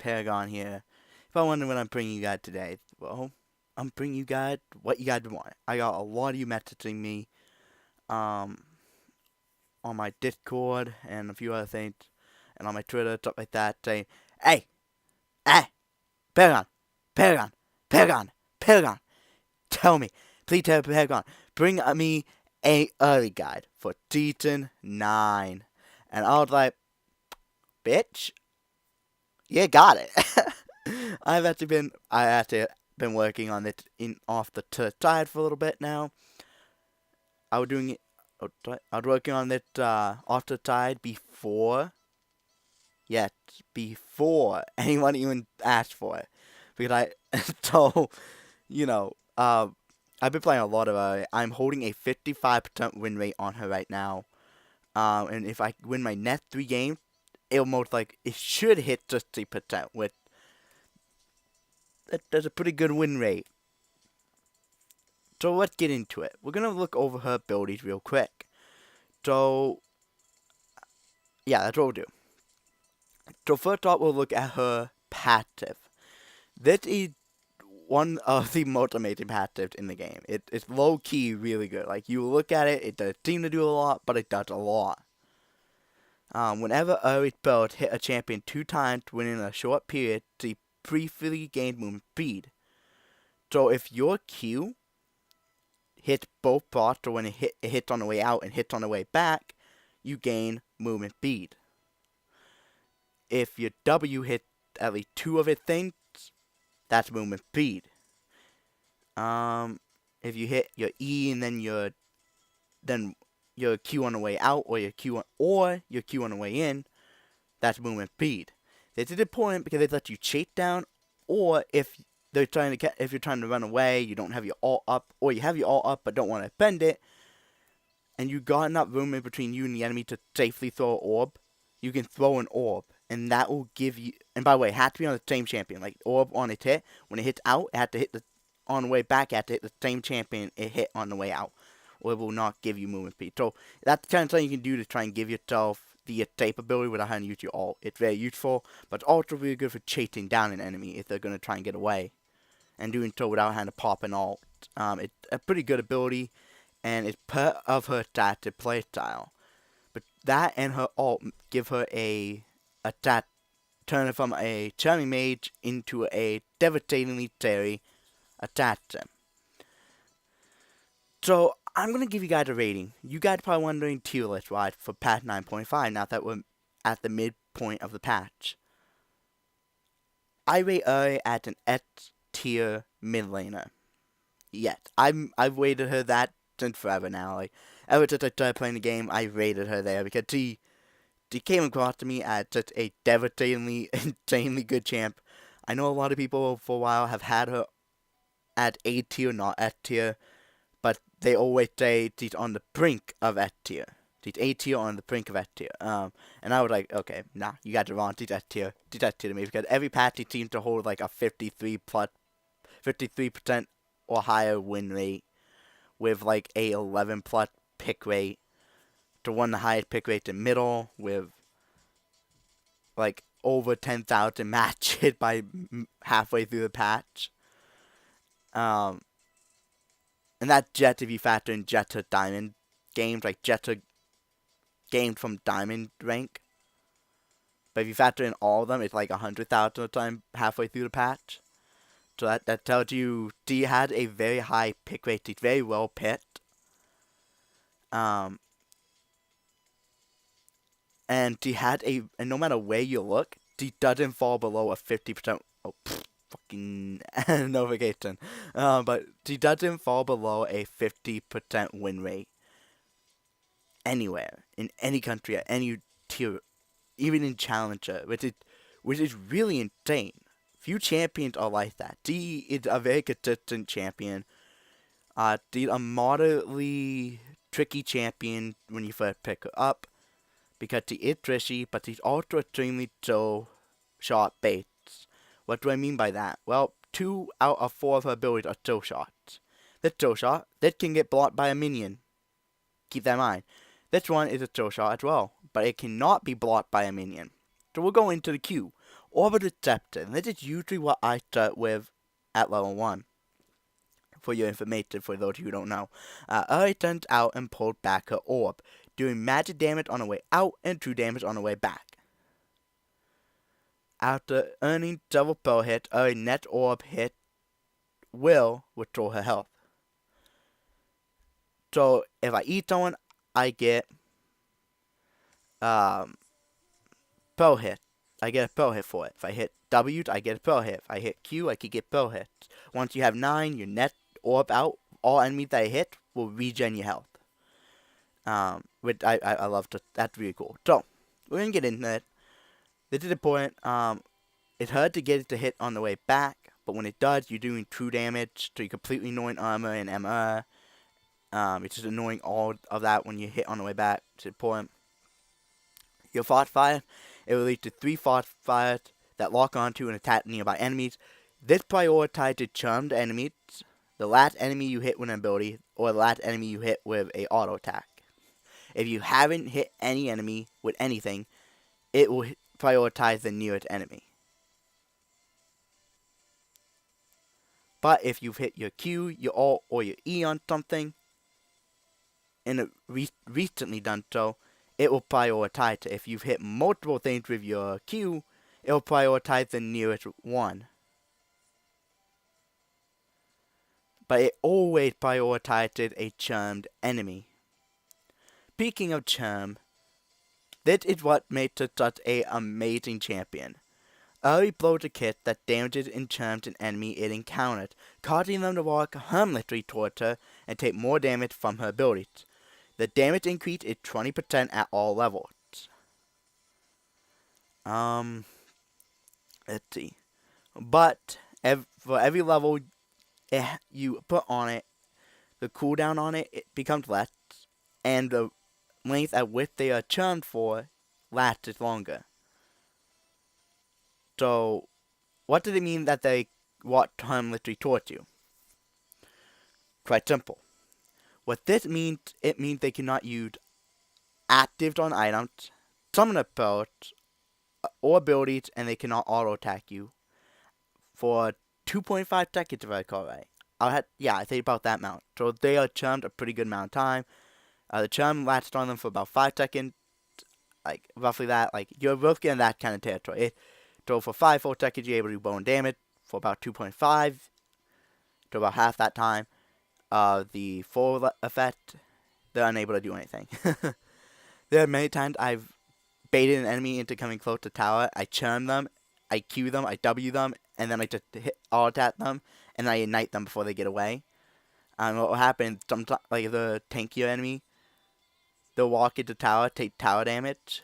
Paragon here. If I wonder what I'm bringing you guys today, well, I'm bringing you guys what you guys want. I got a lot of you messaging me um, on my Discord and a few other things, and on my Twitter, stuff like that, saying, hey, hey, Paragon, Paragon, Paragon, Paragon, tell me, please tell Paragon, bring me a early guide for Season 9. And I was like, bitch, you got it. I actually been working on it in off the side for a little bit now. I was doing it. I was working on it off the side before anyone even asked for it, because so you know, I've been playing a lot of her. I'm holding a 55% win rate on her right now. And if I win my next 3 games, it should hit 60%, which that's a pretty good win rate. So let's get into it. We're gonna look over her abilities real quick. So yeah, that's what we'll do. So first off, we'll look at her passive. This is one of the most amazing passives in the game. It's low key really good. Like, you look at it, it doesn't seem to do a lot, but it does a lot. Whenever Ahri spells hit a champion 2 times within a short period, they briefly gain movement speed. So if your Q hits both spots, so when it hits on the way out and hits on the way back, you gain movement speed. If your W hits at least 2 of its things, that's movement speed. If you hit your E and then your Q on the way out, or your Q on the way in, that's movement speed. This is important because it lets you chase down, or if you're trying to run away, you don't have your ult up, or you have your ult up but don't want to bend it, and you got enough room in between you and the enemy to safely throw an orb, you can throw an orb, and that will give you. And by the way, it has to be on the same champion. Like, orb on its hit, when it hits out, it has to hit on the way back, it has to hit the same champion it hit on the way out, or it will not give you movement speed. So that's the kind of thing you can do to try and give yourself the escape ability without having to use your ult. It's very useful, but it's also really good for chasing down an enemy if they're going to try and get away, and doing so without having to pop an ult. It's a pretty good ability, and it's part of her static play style. But that and her ult give her a stat, turn her from a charming mage into a devastatingly scary assassin. So I'm going to give you guys a rating. You guys are probably wondering tier list wise for patch 9.5 now that we're at the midpoint of the patch. I rate Ahri at an S tier mid laner. Yes, I've rated her that since forever now. Like, ever since I started playing the game, I rated her there because she came across to me as such a devastatingly, insanely good champ. I know a lot of people for a while have had her at A tier, not S tier, but they always say she's on the brink of S tier. She's A tier on the brink of S tier. And I was like, okay, nah, you got it wrong. She's S tier. She's S tier to me because every patch she seems to hold like a 53% or higher win rate with like a 11+ pick rate. To one of the highest pick rates in middle with like over 10,000 matches by halfway through the patch. And that's just if you factor in just to diamond games, like just to games from diamond rank. But if you factor in all of them, it's like 100,000 a time halfway through the patch. So that tells you she had a very high pick rate. She's very well picked. And she had and no matter where you look, she doesn't fall below a 50%. Oh, fucking notification. But she doesn't fall below a 50% win rate anywhere in any country at any tier, even in Challenger, which is really insane. Few champions are like that. She is a very consistent champion. She's a moderately tricky champion when you first pick her up, because she is tricky, but she's also extremely shot based. What do I mean by that? Well, 2 out of 4 of her abilities are still shots. This still shot, that can get blocked by a minion. Keep that in mind. This one is a still shot as well, but it cannot be blocked by a minion. So we'll go into the Q. Orbital Scepter, and this is usually what I start with at level 1. For your information, for those who don't know. Ahri turns out and pulled back her orb, doing magic damage on the way out and true damage on the way back. After earning several spell hits, Ahri's next orb hit will restore her health. So if I eat someone, I get spell hit. I get a spell hit for it. If I hit W, I get a spell hit. If I hit Q, I can get spell hits. Once you have 9, your next orb out, all enemies that I hit will regen your health. Which I love to, that's really cool. So, we're gonna get into it. This is important. It's hard to get it to hit on the way back, but when it does, you're doing true damage, so you're completely annoying armor and MR. It's just annoying all of that when you hit on the way back. It's important. Your fast fire, it will lead to 3 fast fires that lock onto and attack nearby enemies. This prioritizes charmed enemies, the last enemy you hit with an ability, or the last enemy you hit with a auto attack. If you haven't hit any enemy with anything, it will prioritize the nearest enemy. But if you've hit your Q, your Alt, or your E on something, and it recently done so, it will prioritize it. If you've hit multiple things with your Q, it will prioritize the nearest one. But it always prioritizes a charmed enemy. Speaking of charm, this is what makes her such an amazing champion. Ahri blows a kiss that damages and charms an enemy it encounters, causing them to walk harmlessly towards her and take more damage from her abilities. The damage increase is 20% at all levels. Let's see. But for every level you put on it, the cooldown on it, it becomes less, and the length at which they are charmed for lasts longer. So, what does it mean that they walk harmlessly towards you? Quite simple. What this means, it means they cannot use actives on items, summon spells, or abilities, and they cannot auto-attack you for 2.5 seconds if I recall right. I say about that amount. So they are charmed a pretty good amount of time. The charm lasts on them for about 5 seconds, like roughly that. Like you're both getting that kind of territory. So for 5 full seconds, you're able to do bone damage. For about 2.5 to about half that time, the full effect, they're unable to do anything. There are many times I've baited an enemy into coming close to tower. I charm them, I Q them, I W them, and then I just hit all attack them, and I ignite them before they get away. What will happen, sometimes, like the tankier enemy, they'll walk into tower, take tower damage.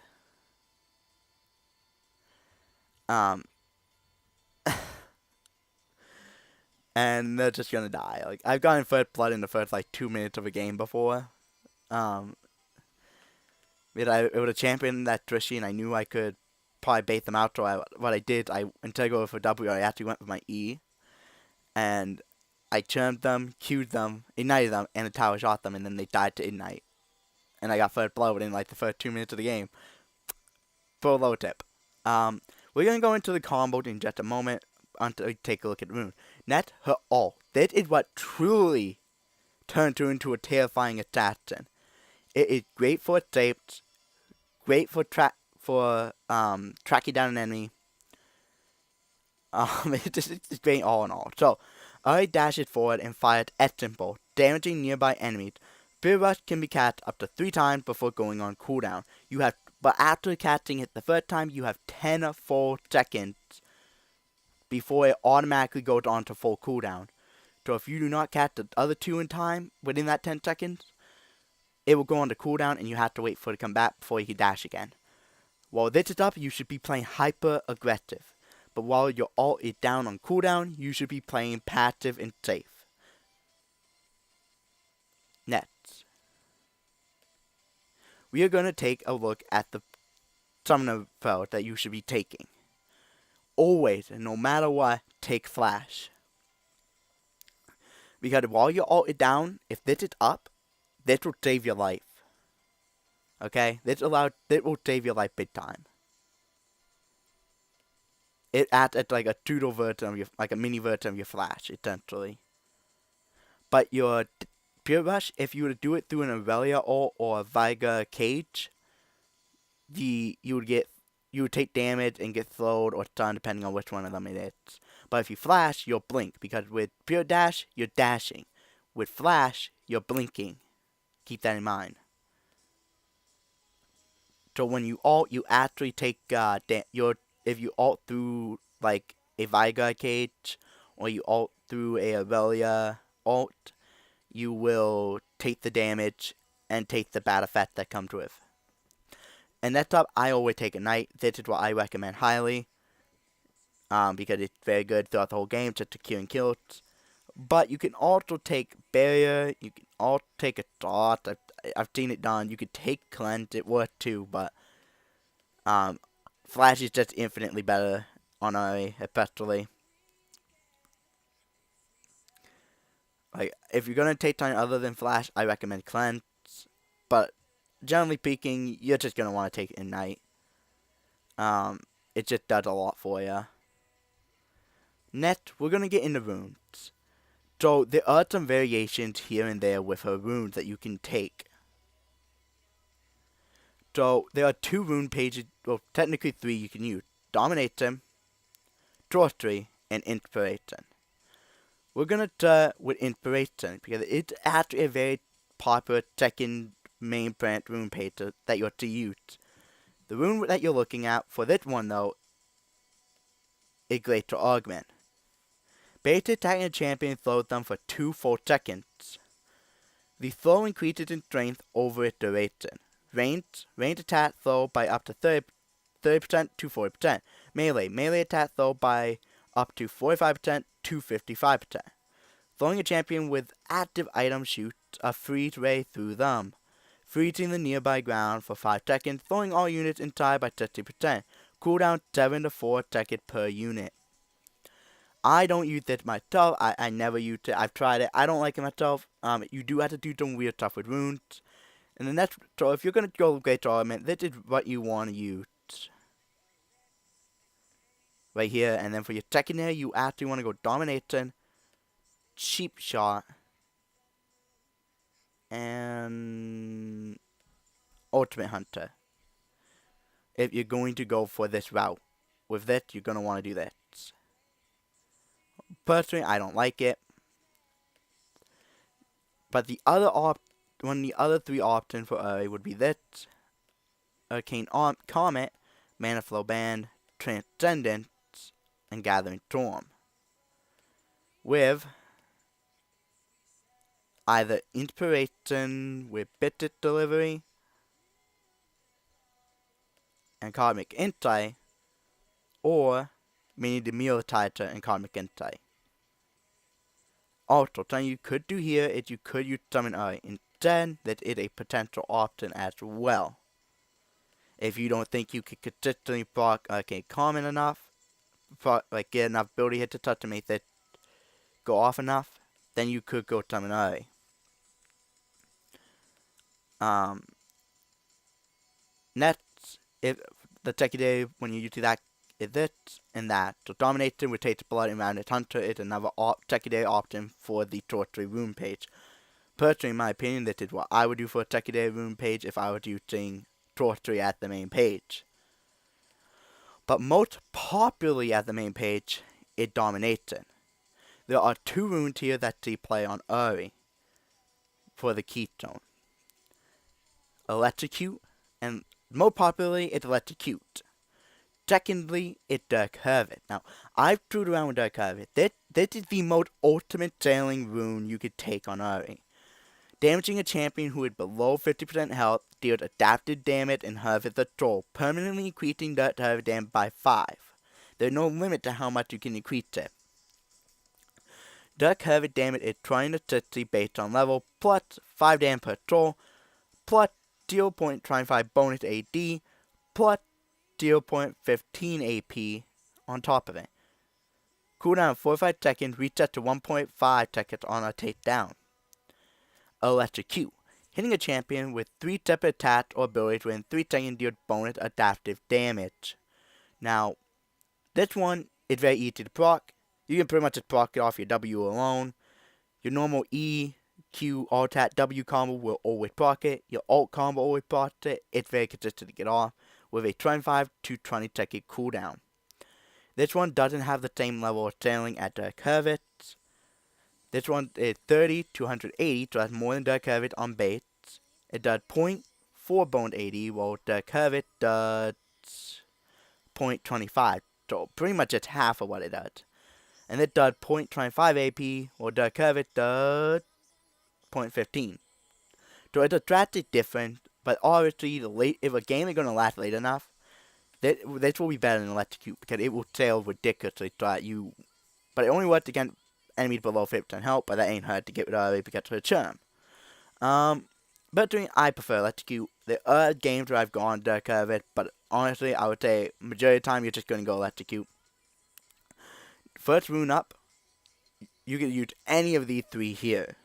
And they're just gonna die. Like I've gotten first blood in the first like 2 minutes of a game before. With a champion that Trishy, and I knew I could probably bait them out. So what I did, instead of going for W, I actually went with my E, and I charmed them, Q'd them, ignited them, and the tower shot them, and then they died to ignite. And I got first blood within like the first 2 minutes of the game. Full low tip. We're gonna go into the combo in just a moment until we take a look at the rune. Net her all. This is what truly turned her into a terrifying assassin. It is great for escapes, great for tracking down an enemy. It's great all in all. So, Ahri dashes forward and fires Essence Bolt, damaging nearby enemies. Spirit Rush can be cast up to 3 times before going on cooldown. But after casting it the first time, you have 10 full seconds before it automatically goes on to full cooldown. So if you do not cast the other 2 in time within that 10 seconds, it will go on to cooldown and you have to wait for it to come back before you can dash again. While this is up, you should be playing hyper aggressive. But while your ult is down on cooldown, you should be playing passive and safe. Next, we are going to take a look at the summoner spell that you should be taking. Always, and no matter what, take Flash. Because while your ult is down, if this is up, this will save your life. Okay? This will save your life big time. It acts as like a doodle version of your, like a mini version of your Flash, essentially. But your Pure Rush, if you were to do it through an Aurelia or a Viga cage, you would take damage and get slowed or stunned depending on which one of them it is. But if you flash, you'll blink because with Pure Dash, you're dashing. With Flash, you're blinking. Keep that in mind. So when you ult, you actually take if you ult through like a Viga cage or you ult through a Aurelia ult, you will take the damage and take the bad effect that comes with. And that's up. I always take a Knight. This is what I recommend highly. Because it's very good throughout the whole game, just to kill and kills. But you can also take Barrier. You can also take a Dot. I've seen it done. You could take Cleanse. It works too, but Flash is just infinitely better on Ahri, especially. Like, if you're gonna take time other than Flash, I recommend Cleanse. But generally speaking, you're just gonna want to take it in Knight. It just does a lot for you. Next, we're gonna get into runes. So there are some variations here and there with her runes that you can take. So there are 2 rune pages, well technically 3 you can use. Domination, Sorcery, and Inspiration. We're gonna start with Inspiration because it's actually a very popular second main branch rune page that you have to use. The rune that you're looking at for this one though is Greater Augment. Basic attacking a champion slows them for 2 full seconds. The slow increases in strength over its duration. Ranged attack slow by up to 30% to 40%. Melee attack slow by up to 45% to 55%. Throwing a champion with active items shoots a freeze ray through them, freezing the nearby ground for 5 seconds, throwing all units inside by 30%. Cooldown 7 to 4 seconds per unit. I don't use this myself. I never used it. I've tried it. I don't like it myself. You do have to do some weird stuff with runes. And then so if you're going to go with Great Element, this is what you want to use. Right here. And then for your secondary, you actually want to go Domination, Cheap Shot, and Ultimate Hunter. If you're going to go for this route. With this, you're going to want to do this. Personally, I don't like it. But one of the other 3 options for Ahri would be this: Arcane Comet, Mana Flow Band, Transcendence, and Gathering Storm. With either Inspiration with Bitter Delivery and Cosmic Insight, or Mini Demuritizer and Cosmic Insight. Also, something you could do here is you could use Summon Ahri. Instead, that is a potential option as well. If you don't think you could consistently proc Arcane Comet enough, get enough ability hit to touch to make that go off enough, then you could go Summon Ahri. Next, if the secondary when you use that is this and that. So Domination with Taste of Blood and Rounded Hunter is another secondary option for the Sorcery rune page. Personally, in my opinion, this is what I would do for a secondary rune page if I was using Sorcery at the main page. But most popularly at the main page is Domination. There are 2 runes here that see play on Ahri for the Keystone. Electrocute, and most popularly it's Electrocute. Secondly, it's Dark Harvest. Now, I've screwed around with Dark Harvest. This is the most ultimate sailing rune you could take on Ahri. Damaging a champion who is below 50% health deals adaptive damage and harvests a soul, permanently increasing Dark Harvest damage by 5. There's no limit to how much you can increase it. Dark Harvest damage is 20 based on level, plus 5 damage per soul, plus 0.25 bonus AD, plus 0.15 AP on top of it. Cooldown 45 seconds, reset to 1.5 seconds on a takedown. Electrocute. Hitting a champion with 3 separate attacks or abilities within 3 seconds deals bonus adaptive damage. Now, This one is very easy to proc. You can pretty much just proc it off your W alone. Your normal E, Q, Alt, W combo will always proc it. Your Alt combo always proc it. It's very consistent to get off with a 25 to 20 second cooldown. This one doesn't have the same level of sailing as the Curvets. This one is 30 to 180, so that's more than the Curvet on base. It does 0.4 bone 80, while the Curvet does 0.25. So pretty much it's half of what it does. And it does 0.25 AP, while the Curvet does 0.15. So it's a drastic difference, but obviously if a game is going to last late enough, this will be better than Electrocute, because it will sail ridiculously so that you... But it only works against enemies below 50% health, but that ain't hard to get rid of because of the charm. But I prefer Electrocute. There are games where I've gone Dark Curvet, but honestly, I would say majority of the time you're just going to go Electrocute. First rune up, you can use any of these three here.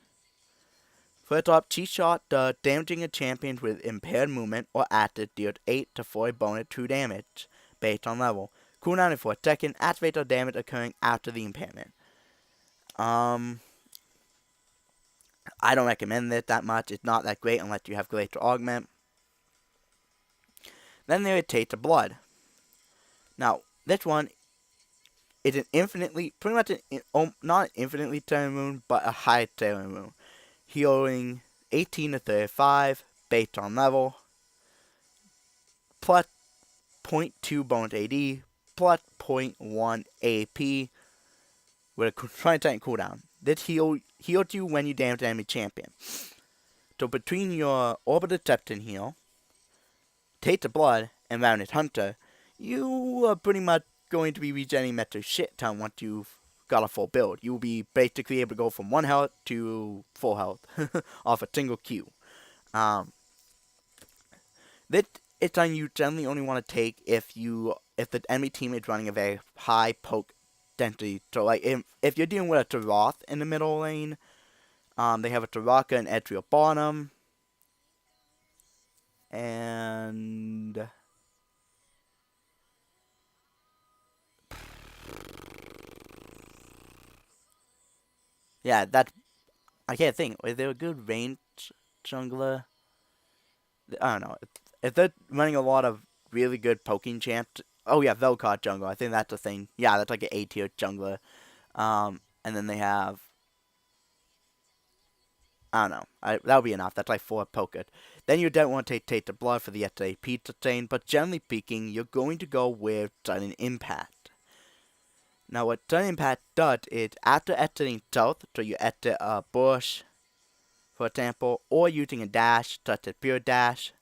First off, Cheat Shot does damaging a champion with impaired movement or active deals 8 to 4 bonus 2 damage based on level. Cooldown is for a second, activates or damage occurring after the impairment. I don't recommend this that much. It's not that great unless you have Glacial Augment. Then there is Taste of Blood. Now, this one is an infinitely, pretty much not an infinitely tailored rune, but a high tailored rune. Healing 18 to 35 based on level. Plus 0.2 bonus AD. Plus 0.1 AP. With a 20-second cooldown. This heals you when you damage an enemy champion. So between your Orbital Deception heal, Taste of Blood, and Ravenous Hunter, you are pretty much going to be regenerating Metro shit ton once you've got a full build. You will be basically able to go from 1 health to full health off a single Q. This is something you generally only want to take if the enemy team is running a very high poke density. So like if you're dealing with a Taroth in the middle lane, they have a Taraka and Ezreal bottom, and yeah, I can't think. Is there a good range jungler? I don't know. If they're running a lot of really good poking champs. Oh yeah, Vel'Koz jungler. I think that's the thing. Yeah, that's like an A tier jungler. And then they have, I don't know. That'll be enough. That's like 4 poker. Then you don't want to take the blood for the SAP sustain, but generally speaking, you're going to go with Sudden Impact. Now, what Sudden Impact does is after exiting south, so you exit a bush, for example, or using a dash, such as Pure Dash,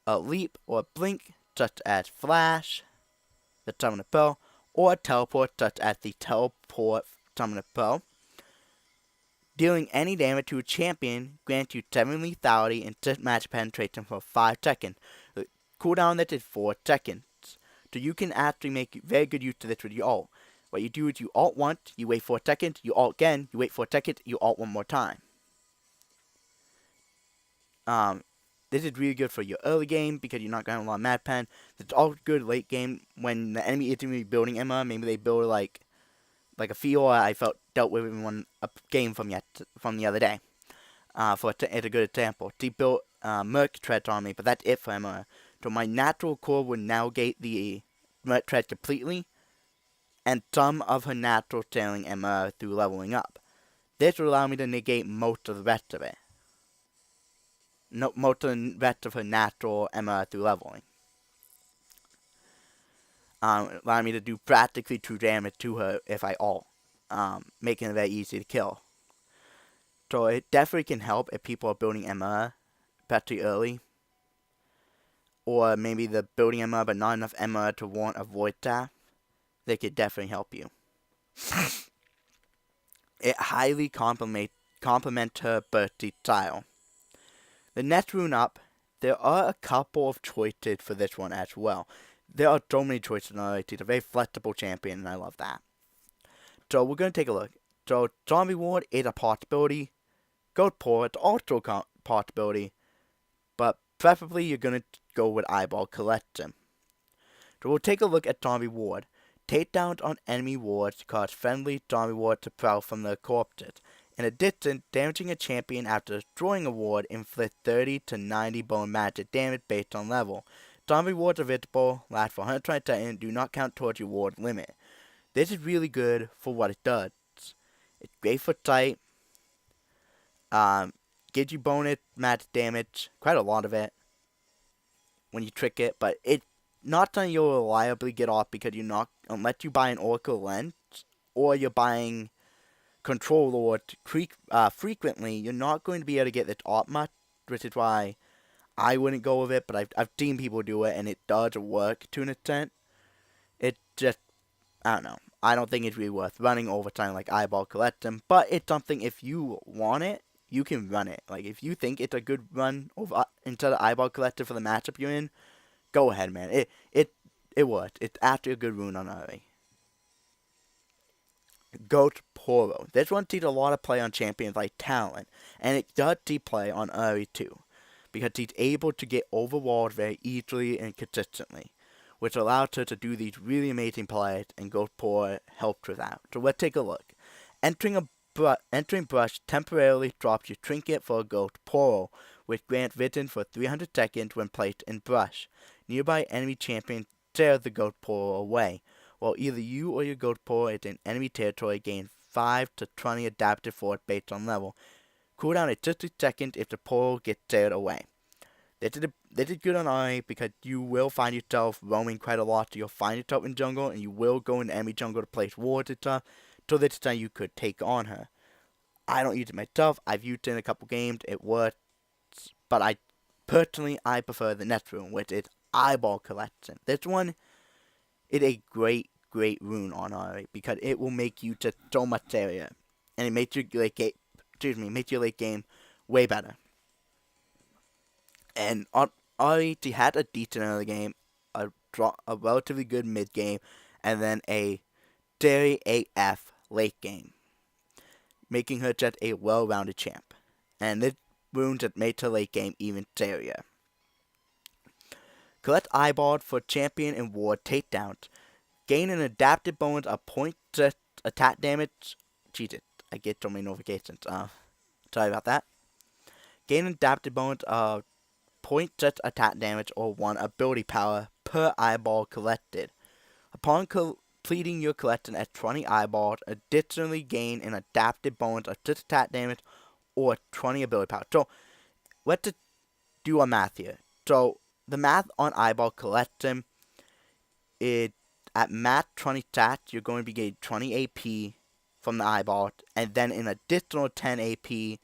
a leap or a blink, such as Flash, the Summoner Pearl, or a teleport, such as the Teleport Summoner Pearl. Dealing any damage to a champion grants you 7 lethality and 6 match penetration for 5 seconds. The cooldown on that is 4 seconds. So you can actually make very good use of this with your ult. What you do is you ult once, you wait 4 seconds, you ult again, you wait 4 seconds, you ult one more time. This is really good for your early game because you're not going to have a lot of match pen. It's also good late game when the enemy isn't really building Emma. Maybe they build like a Fiora I dealt with in a game from the other day. It's a good example. She built Merc Treads on me, but that's it for Emma. So my natural core would now negate the Merc Treads completely, and some of her natural sailing Emma through leveling up. This will allow me to negate most of the rest of it. Most of the rest of her natural Emma through leveling. Allowing me to do practically 2 damage to her if I ult, making it very easy to kill. So it definitely can help if people are building Emma pretty early. Or maybe they're building Emma but not enough Emma to warrant a Void Staff. They could definitely help you. It highly complements her birthday style. The next rune up, there are a couple of choices for this one as well. There are so many choices in RIT. It's a very flexible champion, and I love that. So we're going to take a look. So Zombie Ward is a possibility. Goat Pour, it's also a possibility. But preferably you're going to go with Eyeball Collection. So we'll take a look at Zombie Ward. Takedowns on enemy wards cause friendly zombie wards to prowl from their corpses. In addition, damaging a champion after destroying a ward inflicts 30 to 90 bone magic damage based on level. Zombie wards are visible, last for 120 seconds, and do not count towards your ward limit. This is really good for what it does. It's great for sight, gives you bonus magic damage, quite a lot of it, when you trick it, but it's not something you'll reliably get off because you're not, unless you buy an Oracle Lens, or you're buying Control Lord frequently, you're not going to be able to get this off much, which is why I wouldn't go with it, but I've seen people do it, and it does work to an extent. It just, I don't know. I don't think it's really worth running over time like Eyeball Collection, but it's something if you want it, you can run it. Like, if you think it's a good run over instead of Eyeball Collector for the matchup you're in, go ahead, man. It works. It's actually a good rune on Ahri. Goat Poro. This one sees a lot of play on champions like Talon, and it does see play on Ahri too, because he's able to get over walls very easily and consistently, which allows her to do these really amazing plays, and Goat Poro helps with that. So let's take a look. Entering brush temporarily drops your trinket for a Goat Poro, which grants vision for 300 seconds when placed in brush. Nearby enemy champions tear the Goat Poro away, while either you or your Goat Poro is in enemy territory gain 5 to 20 adaptive force based on level. Cooldown is 60 seconds if the Poro gets teared away. This is good on Ahri because you will find yourself roaming quite a lot, so you'll find yourself in jungle, and you will go into enemy jungle to place wards and stuff, so this time you could take on her. I don't use it myself. I've used it in a couple games. It works, but I prefer the next rune, which is Eyeball Collection. This one is a great rune on Ahri because it will make you just so much area, and it makes your late game way better. And on Ahri, she had a decent early game, a relatively good mid game, and then a very AF late game, making her just a well-rounded champ. And this rune just makes her late game even scarier. Collect Eyeball for champion and ward takedowns. Gain an adaptive bonus of point attack damage. Jesus, I get so many notifications. Sorry about that. Gain an adaptive bonus of point attack damage or 1 ability power per eyeball collected. Upon completing your collection at 20 eyeballs, additionally gain an adaptive bonus of attack damage or 20 ability power. So, let's just do a math here. So, the math on eyeball collection is at max 20 stats, you're going to be getting 20 AP from the eyeball, and then an additional 10 AP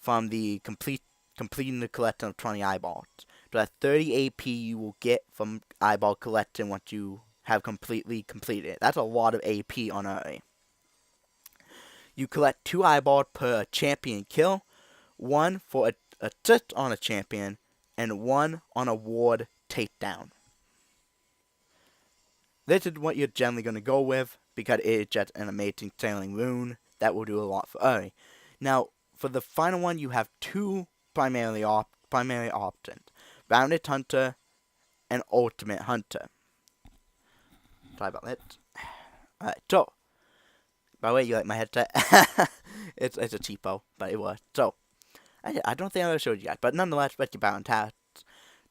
from the completing the collection of 20 eyeballs. So that's 30 AP you will get from eyeball collection once you have completely completed it. That's a lot of AP on Ahri. You collect 2 eyeballs per champion kill, 1 for a assist on a champion, and 1 on a ward takedown. This is what you're generally going to go with, because it is just an amazing sailing rune that will do a lot for Ahri. Now, for the final one, you have 2 primary options: Rounded Hunter and Ultimate Hunter. Sorry about that. Alright, so, by the way, you like my headset? it's a cheapo, but it was. So, I don't think I ever showed you guys, but nonetheless, let's get back on task.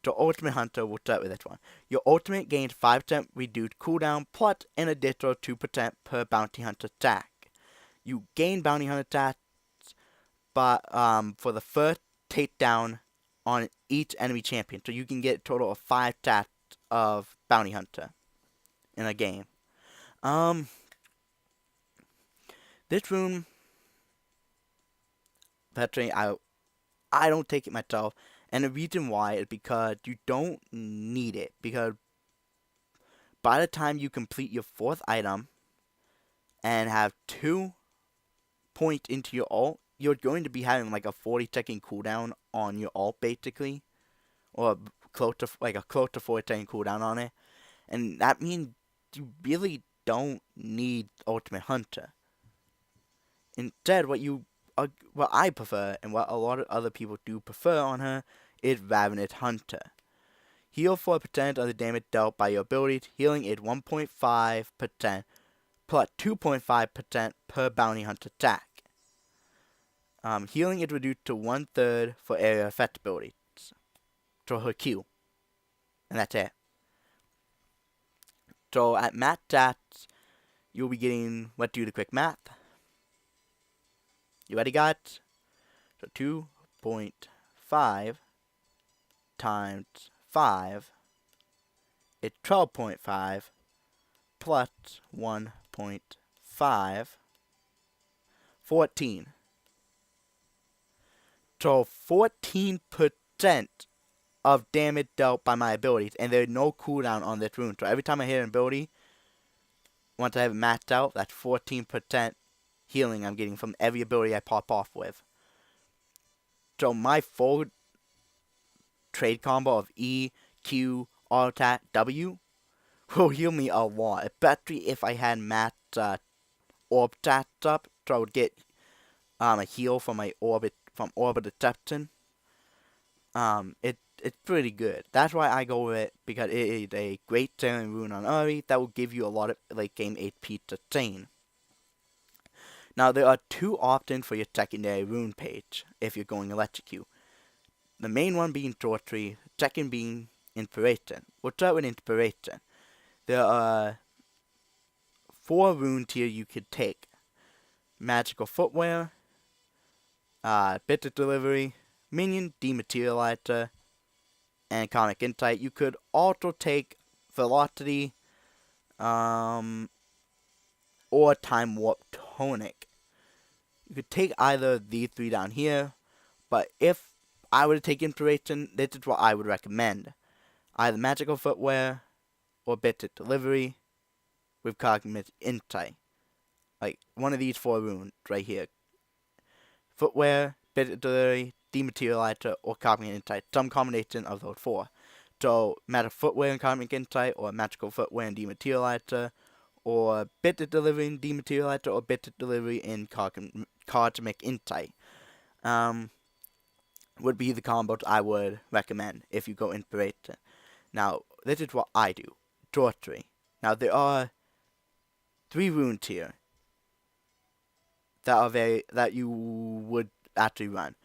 So, Ultimate Hunter, we'll start with this one. Your ultimate gains 5% reduced cooldown, plus an additional 2% per Bounty Hunter stack. You gain Bounty Hunter stats, but for the first takedown on each enemy champion. So you can get a total of 5 stats of Bounty Hunter in a game. This rune, personally, I don't take it myself. And the reason why is because you don't need it. Because by the time you complete your 4th item and have 2 points into your ult, you're going to be having like a 40-second cooldown on your ult, basically. Or close to 40-second cooldown on it. And that means you really don't need Ultimate Hunter. Instead, what I prefer, and what a lot of other people do prefer on her, is Ravenous Hunter. Heal 4% of the damage dealt by your abilities. Healing is 1.5% plus 2.5% per bounty hunter attack. Healing is reduced to 1/3 for area effect abilities. So her Q. And that's it. So at max stats, you'll be getting, let's do the quick math. You ready, guys? So 2.5 times 5 is 12.5 plus 1.5, 14. So 14% of damage dealt by my abilities, and there's no cooldown on this rune. So every time I hit an ability, once I have it maxed out, that's 14% healing I'm getting from every ability I pop off with. So my full trade combo of E, Q, auto attack, W will heal me a lot, especially if I had maxed orb stats up, so I would get a heal from my orbit deception. It's pretty good. That's why I go with it, because it is a great selling rune on Ahri that will give you a lot of late game HP sustain. Now there are two options for your secondary rune page if you're going electrocute. The main one being sorcery, second being inspiration. We'll start with inspiration. There are 4 runes here you could take: magical footwear, bit of delivery, minion dematerializer, and comic insight. You could also take velocity, or time warp tonic. You could take either of these 3 down here, but if I were to take inspiration, this is what I would recommend: either magical footwear or bit of delivery with cognitive insight. Like one of these 4 runes right here: footwear, bit of delivery, dematerializer, or cosmic insight. Some combination of those 4. So magical footwear and cosmic insight, or magical footwear and dematerializer, or bit of delivery and dematerializer, or bit of delivery and cosmic insight. Would be the combos I would recommend if you go inspiration. Now this is what I do: sorcery. Now there are 3 runes here that you would actually run: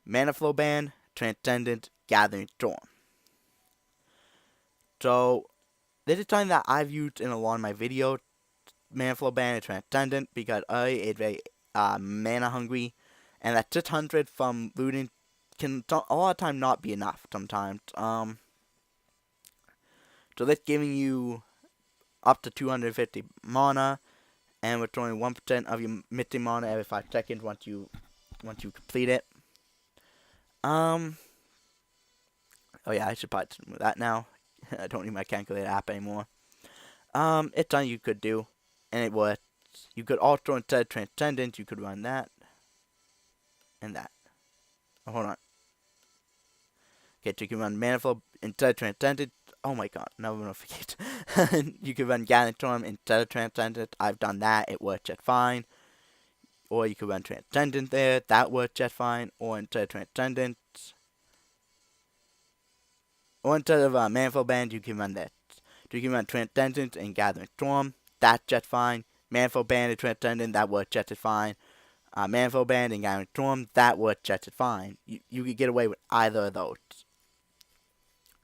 Mana Flow Band, Transcendent, Gathering Storm. So this is something that I've used in a lot of my videos: Mana Flow Band and Transcendent, because I is very mana hungry, and that 600 from looting can a lot of time not be enough sometimes. So that's giving you up to 250 mana, and we're throwing 1% of your missing mana every 5 seconds once you complete it. Oh yeah, I should probably move that now. I don't need my calculator app anymore. It's something you could do, and it works. You could also, instead of Transcendent, you could run that and that. Oh, hold on. Okay, so you can run Mana Flow instead of Transcendent. Oh my god, now I'm gonna forget. You can run Gathering Storm instead of Transcendent. I've done that, it works just fine. Or you could run Transcendent there, that works just fine. Or instead of Transcendent, or instead of Mana Flow Band, you can run that. So you can run Transcendent and Gathering Storm, that's just fine. Mana Flow Band and Transcendent, that works just as fine. Mana Flow Band and Gathering Storm, that works just as fine. You could get away with either of those.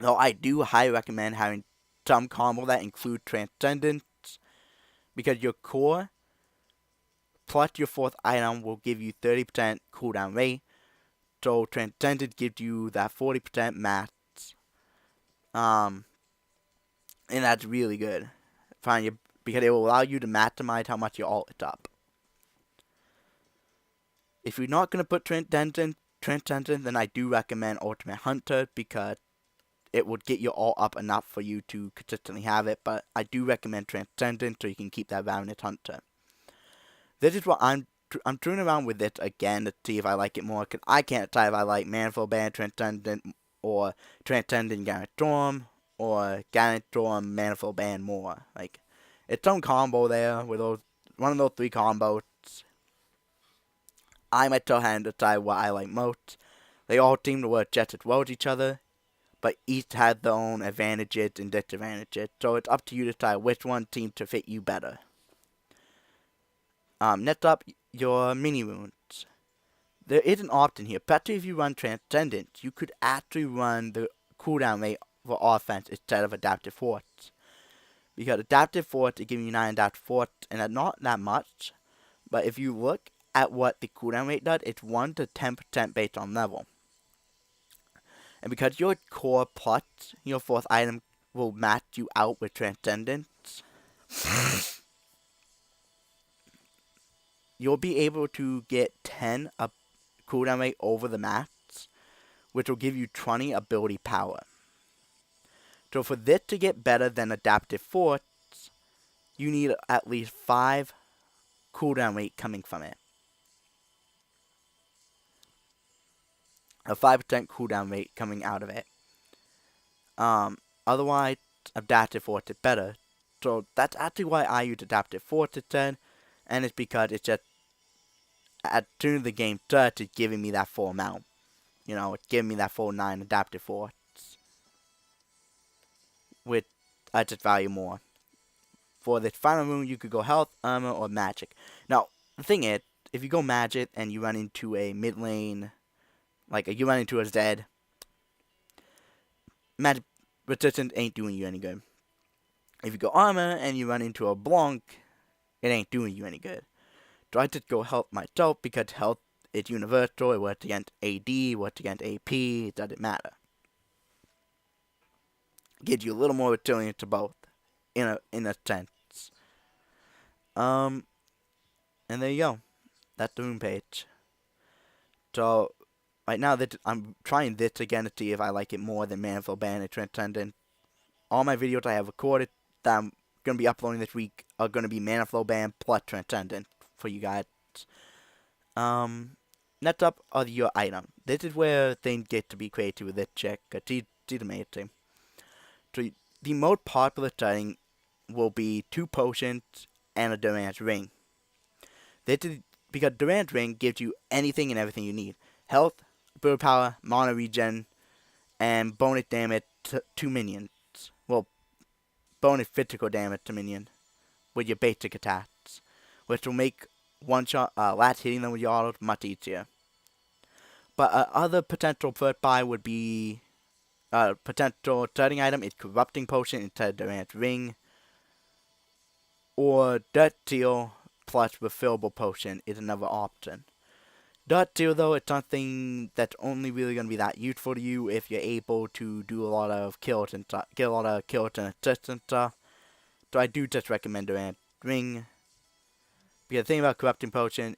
Though I do highly recommend having some combo that include Transcendence, because your core plus your 4th item will give you 30% cooldown rate. So Transcendence gives you that 40% max. And that's really good. Because it will allow you to maximize how much your ult is up. If you're not going to put Transcendence, then I do recommend Ultimate Hunter, because it would get your ult up enough for you to consistently have it. But I do recommend Transcendence so you can keep that Ravenous Hunter. This is what I'm screwing around with this again to see if I like it more, because I can't decide if I like Mana Flow Band, Transcendent, or Transcendent Gathering Storm, or Gathering Storm Mana Flow Band more. Like, it's some combo there with one of those 3 combos. I myself had to decide what I like most. They all seem to work just as well as each other, but each has their own advantages and disadvantages. So it's up to you to decide which one seems to fit you better. Next up, your mini wounds. There is an option here. Especially if you run Transcendence, you could actually run the cooldown rate for offense instead of Adaptive Force. Because Adaptive Force is giving you 9 Adaptive Force, and that's not that much. But if you look at what the cooldown rate does, it's 1 to 10% based on level. And because your core plus your fourth item will match you out with Transcendence, you'll be able to get 10 cooldown rate over the max, which will give you 20 ability power. So for this to get better than Adaptive Force, you need at least 5 cooldown rate coming from it. A 5% cooldown rate coming out of it. Otherwise, Adaptive Force is better. So that's actually why I use Adaptive Force instead, and it's because it's just as soon as the game starts, it's giving me that full amount. You know, it's giving me that full 9 Adaptive Force, which I just value more. For this final room, you could go Health, Armor, or Magic. Now, the thing is, if you go Magic and you run into a mid lane, like you run into a Zed, Magic Resistance ain't doing you any good. If you go Armor and you run into a Blanc, it ain't doing you any good. So I just go Health myself because Health is universal. It works against AD, works against AP, it doesn't matter. Gives you a little more resilience to both, in a sense. And there you go. That's the room page. So right now I'm trying this again to see if I like it more than Manifold Band and Transcendent. All my videos I have recorded that I'm going to be uploading this week are going to be Manifold Band plus Transcendent for you guys. Next up are your items. This is where things get to be creative with this check. She's amazing. So the most popular setting will be 2 potions and a Durance Ring. This is because Durance Ring gives you anything and everything you need. Health, build power, mana regen, and bonus damage to minions. Well, bonus physical damage to minions with your basic attacks, which will make one-shot last hitting them with your autos much easier. But other potential first buy would be potential starting item is Corrupting Potion instead of Durance Ring, or Dirt Seal plus Refillable Potion is another option. Dirt Seal, though, it's something that's only really going to be that useful to you if you're able to do a lot of kills and stuff, get a lot of kills and assists and stuff. So I do just recommend Durance Ring. Because the thing about Corrupting Potion,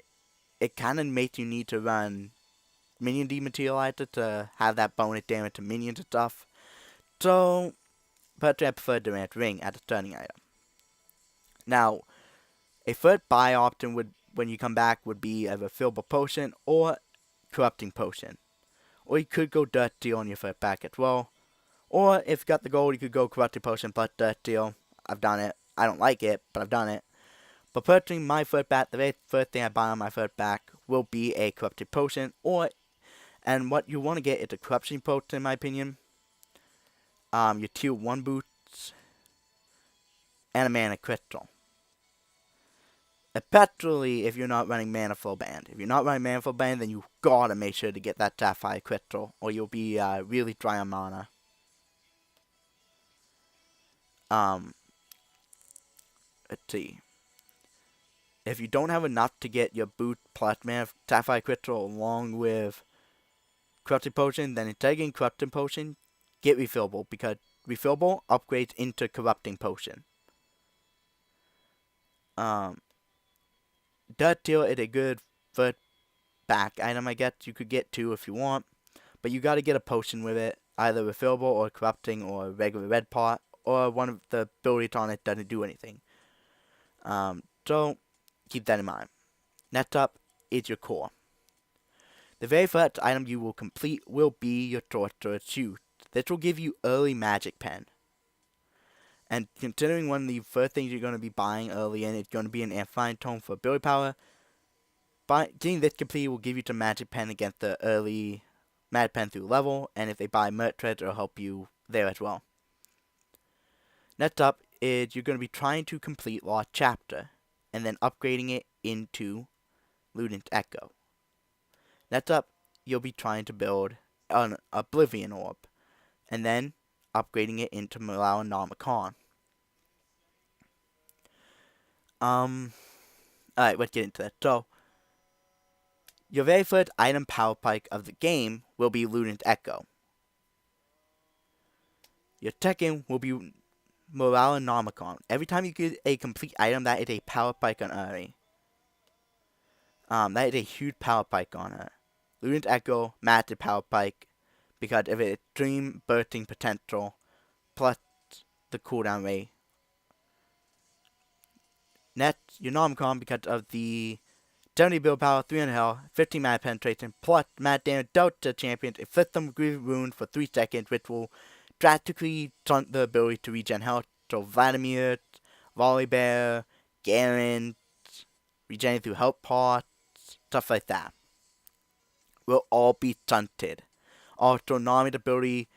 it kind of makes you need to run Minion Dematerializer to have that bonus damage to minions and stuff. So, personally I prefer Durance Ring as a starting item. Now, a third buy option would, when you come back, would be a Refillable Potion or Corrupting Potion. Or you could go Dirt Seal on your first pack as well. Or if you got the gold, you could go Corrupting Potion plus Dirt Seal. I've done it. I don't like it, but I've done it. But personally, my first pack, the very first thing I buy on my first pack will be a Corrupting Potion. And what you want to get is a Corruption Potion, in my opinion. Your tier 1 boots. And a Mana Crystal. Especially if you're not running Manifold Band. If you're not running Manifold Band, then you gotta make sure to get that Sapphire Crystal, or you'll be really dry on mana. Let's see. If you don't have enough to get your boot plus Sapphire Crystal along with Corrupting Potion, then instead of getting Corrupting Potion, get Refillable, because Refillable upgrades into Corrupting Potion. Dirt Seal is a good first back item, I guess. You could get 2 if you want, but you gotta get a potion with it, either Refillable or Corrupting or regular red pot, or one of the abilities on it doesn't do anything. So keep that in mind. Next up is your core. The very first item you will complete will be your Sorcerer's Shoes. This will give you early Magic Pen. And considering one of the first things you're going to be buying early in is going to be an Amplifying Tome for ability power, getting this complete will give you some Magic Pen against the early Mad Pen through level, and if they buy merch threads, it'll help you there as well. Next up is you're going to be trying to complete Lost Chapter, and then upgrading it into Couldnt Echo. Next up, you'll be trying to build an Oblivion Orb, and then upgrading it into Malanonomicon. Alright, let's get into that. So, your very first item power pike of the game will be Couldnt Echo. Your second will be Malanonomicon. Every time you get a complete item, that is a power pike on Ahri. That is a huge power pike on her. Couldnt Echo, massive power pike, because of its extreme bursting potential, plus the cooldown rate. Next, your Nomicon, because of the 70 build power, 300 health, 15 mana penetration, plus mana damage dealt to champions, inflict them grievous wounds for 3 seconds, which will drastically stunt the ability to regen health. So Vladimir, Volibear, Garen, regenerating through health pots, stuff like that, will all be stunted. Also, Nami's ability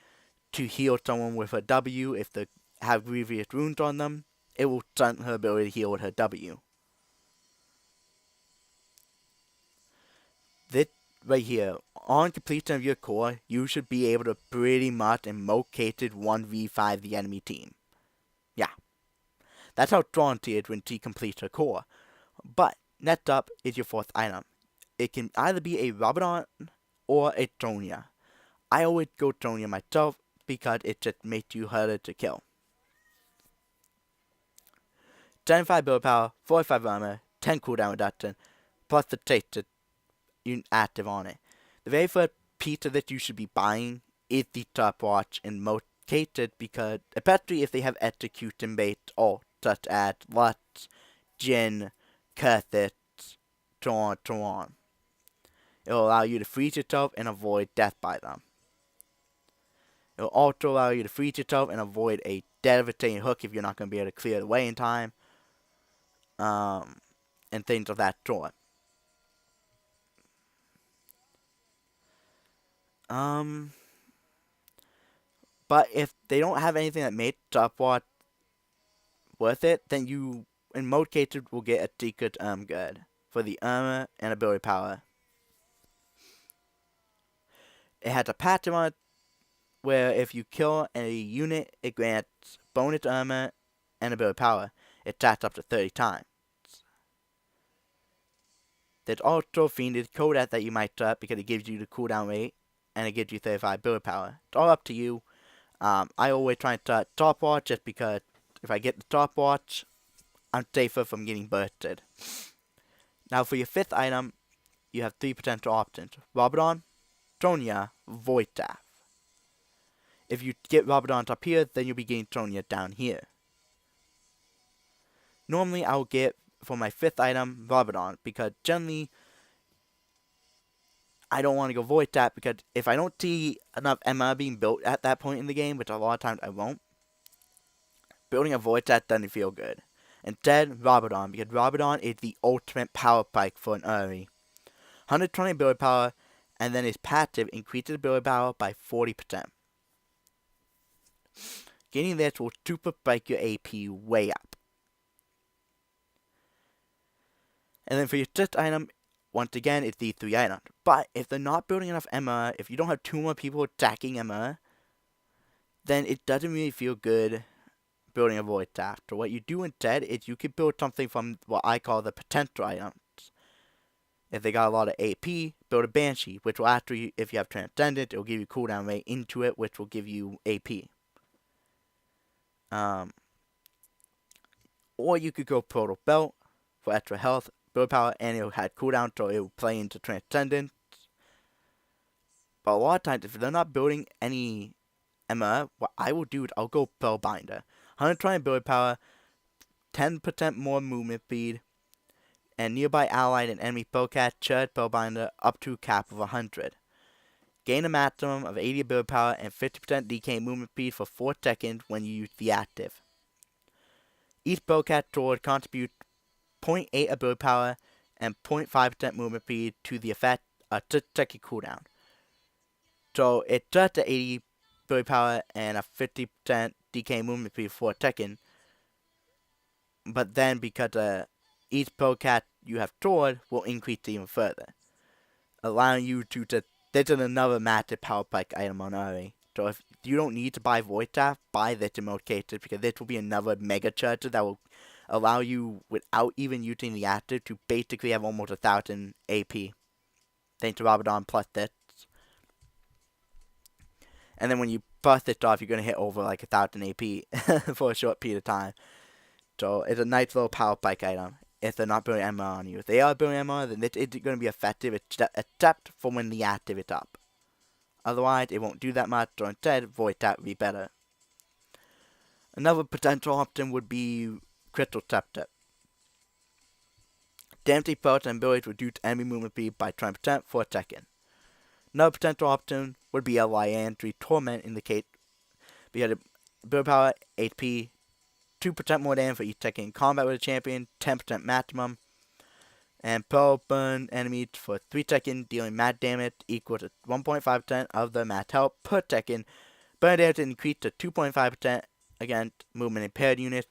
to heal someone with her W if they have grievous wounds on them, it will stunt her ability to heal with her W. This right here, on completion of your core, you should be able to pretty much, in most cases, 1v5 the enemy team. Yeah. That's how strong she is when she completes her core. But, next up is your fourth item. It can either be a Rabadon or a Tronia. I always go Tronia myself because it just makes you harder to kill. 75 build power, 45 armor, 10 cooldown reduction, plus the taste that you active on it. The very first piece that you should be buying is the stopwatch in most cases, because especially if they have execution based ult such as Lutz, Jin, Curthis, so on. It will allow you to freeze yourself and avoid death by them. It will also allow you to freeze yourself and avoid a devastating hook if you're not going to be able to clear the way in time. And things of that sort. But if they don't have anything that makes stopwatch worth it, then you, in most cases, will get a secret good for the armor and ability power. It has a passive on it where if you kill a unit, it grants bonus armor and ability power. It stacks up to 30 times. There's also Fiendish Kodak that you might start because it gives you the cooldown rate and it gives you 35 ability power. It's all up to you. I always try and start stopwatch just because if I get the stopwatch, I'm safer from getting bursted. Now for your fifth item, you have 3 potential options. Rabadon, Tronia, Void Staff. If you get Rabadon up here, then you'll be getting Tronia down here. Normally I will get, for my fifth item, Rabadon, because generally I don't want to go Void Staff, because if I don't see enough MR being built at that point in the game, which a lot of times I won't, building a Void Staff doesn't feel good. Instead, Rabadon, because Rabadon is the ultimate power pike for an Ahri. 120 ability power, and then his passive increases ability power by 40%. Getting this will super spike your AP way up. And then for your sixth item, once again, it's these 3 items. But if they're not building enough MR, if you don't have 2 more people attacking MR, then it doesn't really feel good building a Void Staff. So what you do instead is you could build something from what I call the potential items. If they got a lot of AP, build a Banshee, which will actually, if you have Transcendent, it will give you cooldown rate into it, which will give you AP. Or you could go Proto Belt for extra health, build power, and it had cooldown, so it will play into Transcendent. But a lot of times, if they're not building any MR, what I will do is I'll go Spellbinder. 120 ability power, 10% more movement speed, and nearby allied and enemy spellcast charge Spellbinder up to a cap of 100. Gain a maximum of 80 ability power and 50% DK movement speed for 4 seconds when you use the active. Each spellcast sword contributes 0.8 ability power and 0.5% movement speed to the effect, 6-second cooldown. So it does the 80 ability power and a 50% DK movement speed for Tekken. But then because each Polecat you have stored will increase even further, allowing you to this is another massive power spike item on Ahri. So if you don't need to buy Void Staff, buy this in most cases, because this will be another mega charger that will allow you, without even using the active, to basically have almost 1,000 AP. Thanks to Rabadon plus this. And then when you bust this off, you're going to hit over like 1,000 AP for a short period of time. So it's a nice little power spike item if they're not building MR on you. If they are building MR, then it's going to be effective except for when the active is up. Otherwise, it won't do that much, so instead, Void Tap would be better. Another potential option would be Crystal Scepter. Damage approach and abilities reduce enemy movement speed by 20% for a second. Another potential option would be LYN to Torment in the case because ability power, HP, 2% more damage for each second in combat with a champion, 10% maximum, and Pearl burn enemies for 3 seconds, dealing max damage equal to 1.5% of the max health per second. Burn damage increased to 2.5% against movement impaired units.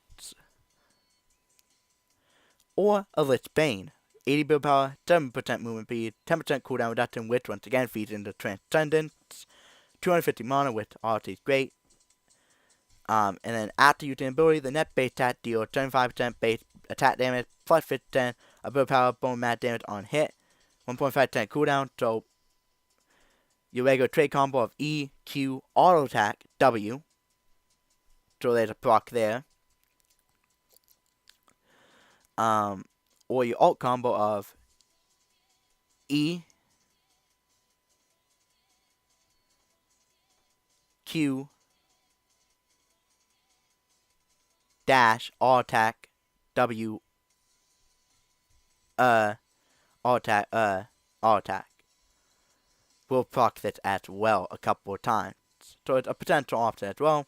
Or a Lich Bane. 80 build power, 7% movement speed, 10% cooldown reduction, which once again feeds into Transcendence. 250 mana, which obviously is great. And then after using ability, the net base attack deals 75% base attack damage plus 50% ability power bone max damage on hit. 1.5% cooldown, so your regular trade combo of E, Q, auto attack, W. So there's a proc there. Or your alt combo of E, Q, dash, all attack, W, all attack, all attack. Will proc this as well a couple of times. So it's a potential option as well.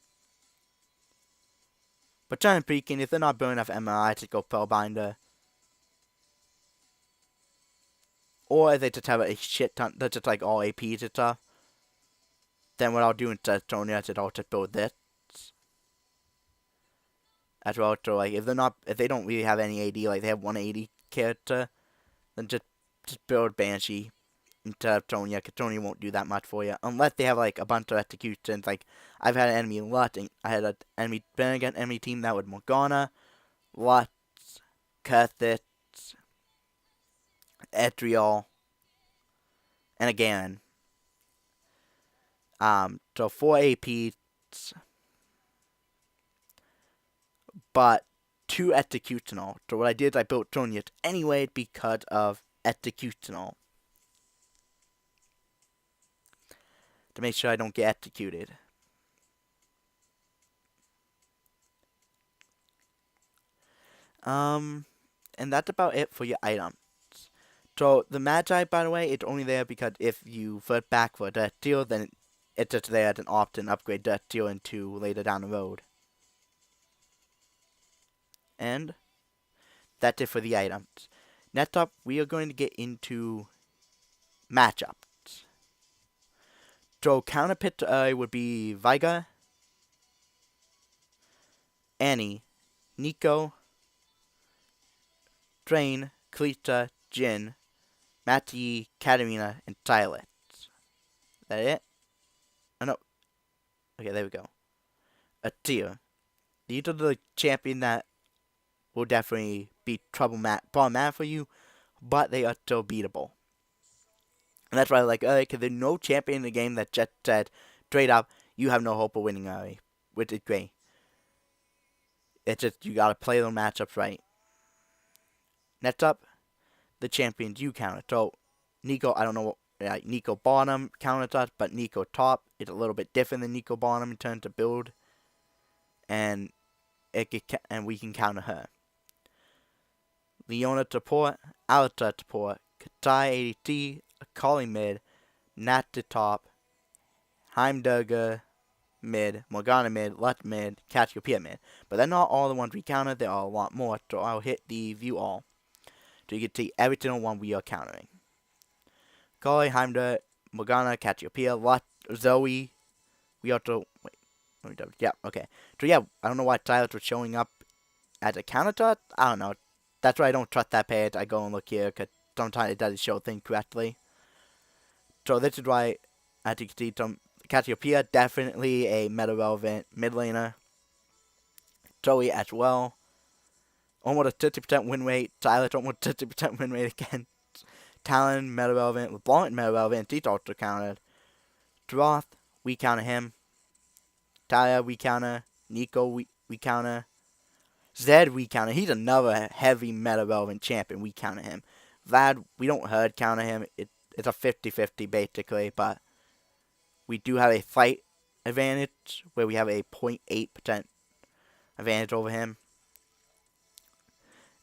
But generally speaking, if they're not building enough MRI to go Spellbinder, or if they just have a shit ton, that's just like all APs and stuff, then what I'll do instead of Sonya is I'll just build this as well. So like if they don't really have any AD, like they have 180 character, then just build Banshee instead of Sonya, because Sonya won't do that much for you unless they have like a bunch of executions. Like I've had an enemy Lutz, I had an enemy against enemy team that was Morgana, Lutz, Kurthis, Etriol, and again. So 4 APs, but 2 executional. So what I did is I built Sonya anyway because of executional. To make sure I don't get executed. And that's about it for your items. So the Magi, by the way, it's only there because if you vert back for Death Steel, then it's just there as an option upgrade Death Steel into later down the road. And that's it for the items. Next up, we are going to get into matchups. So counterpit to Ahri would be Veigar, Annie, Nico, Drain, Kalista, Jin, Matty, Katarina, and Sylas. Is that it? Oh no. Okay, there we go. Atir. These are the champion that will definitely be problematic for you, but they are still beatable. And that's why I like Ahri, because there's no champion in the game that just said straight up, you have no hope of winning Ahri, which is great. It's just, you gotta play those matchups right. Next up, the champions you counter. So, Nico, I don't know what, Nico bottom counters us, but Nico top is a little bit different than Nico bottom in terms of build. And we can counter her. Leona support, Alistar support, Katai ADC, Akali mid, Nat to top, Heimdallr mid, Morgana mid, Lutz mid, Cassiopeia mid. But they're not all the ones we countered, there are a lot more, so I'll hit the view all. So you can see every single one we are countering. Akali, Heimdallr, Morgana, Cassiopeia, Lutz, Zoe, we also wait. Yeah, okay. So yeah, I don't know why Tyler was showing up as a counter threat. I don't know. That's why I don't trust that page. I go and look here because sometimes it doesn't show things correctly. So this is why, as you can see, some Cassiopeia definitely a meta relevant mid laner. Zoe as well. Almost a 50% win rate. Tyler's almost 50% win rate again. Talon, meta relevant. LeBlanc, meta relevant. He's also countered. Droth, we counter him. Talia, we counter. Nico, we counter. Zed, we counter. He's another heavy meta relevant champion. We counter him. Vlad, we don't hard counter him. It's a 50-50 basically, but we do have a fight advantage where we have a 0.8% advantage over him.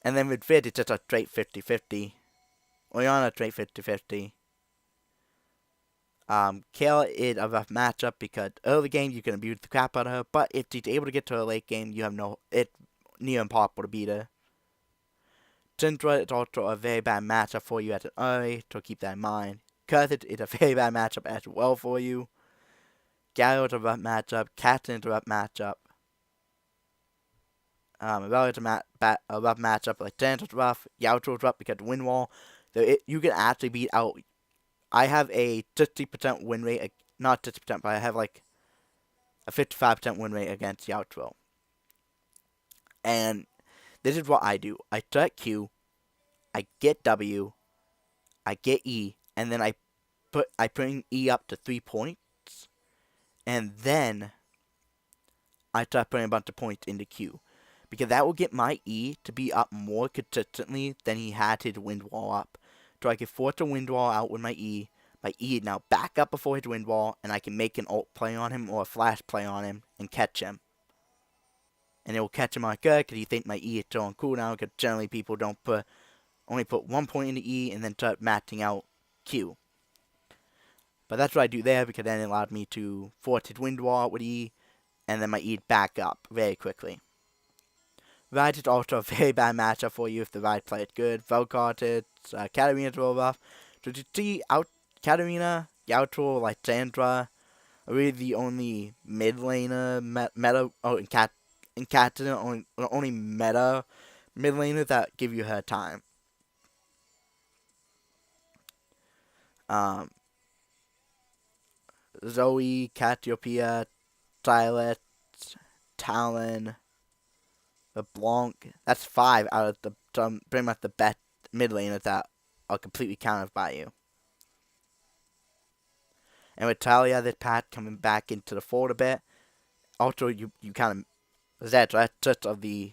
And then with Vid, it's just a straight 50-50. Oriana, straight 50-50. Kayla is a rough matchup because early game you can abuse the crap out of her, but if she's able to get to her late game, you have it's near impossible to beat her. Syndra is also a very bad matchup for you as an Ahri, so keep that in mind. Couldnt is a very bad matchup as well for you. Galio is a rough matchup. Captain is a rough matchup. Rel is a rough matchup. Like Dance is rough. Yautro is rough because of wind wall. So you can actually beat out. I have a 50% win rate. Not 50%, but I have like a 55% win rate against Yautro. And this is what I do. I start Q, I get W, I get E, and then I bring E up to 3 points, and then I start putting a bunch of points into Q. Because that will get my E to be up more consistently than he had his wind wall up. So I can force a wind wall out with my E. My E now back up before his wind wall, and I can make an ult play on him or a flash play on him and catch him. And it will catch him on good because you think my E is still on cooldown because generally people don't only put 1 point into E and then start matching out Q. But that's what I do there because then it allowed me to force his wind wall out with E and then my E back up very quickly. Ride is also a very bad matchup for you if the Ride play is good. Velcart is, Katarina's real rough. So to see out Katarina, Yautro, Lysandra, are really the only mid laner meta. Oh, and Katarina only meta mid laner that give you her time. Zoe, Cassiopeia, Silas, Talon, LeBlanc. That's 5 out of the pretty much the best mid laners that are completely countered by you. And with Talia, this pack coming back into the fold a bit. Also, you kind of Zed, that's just of the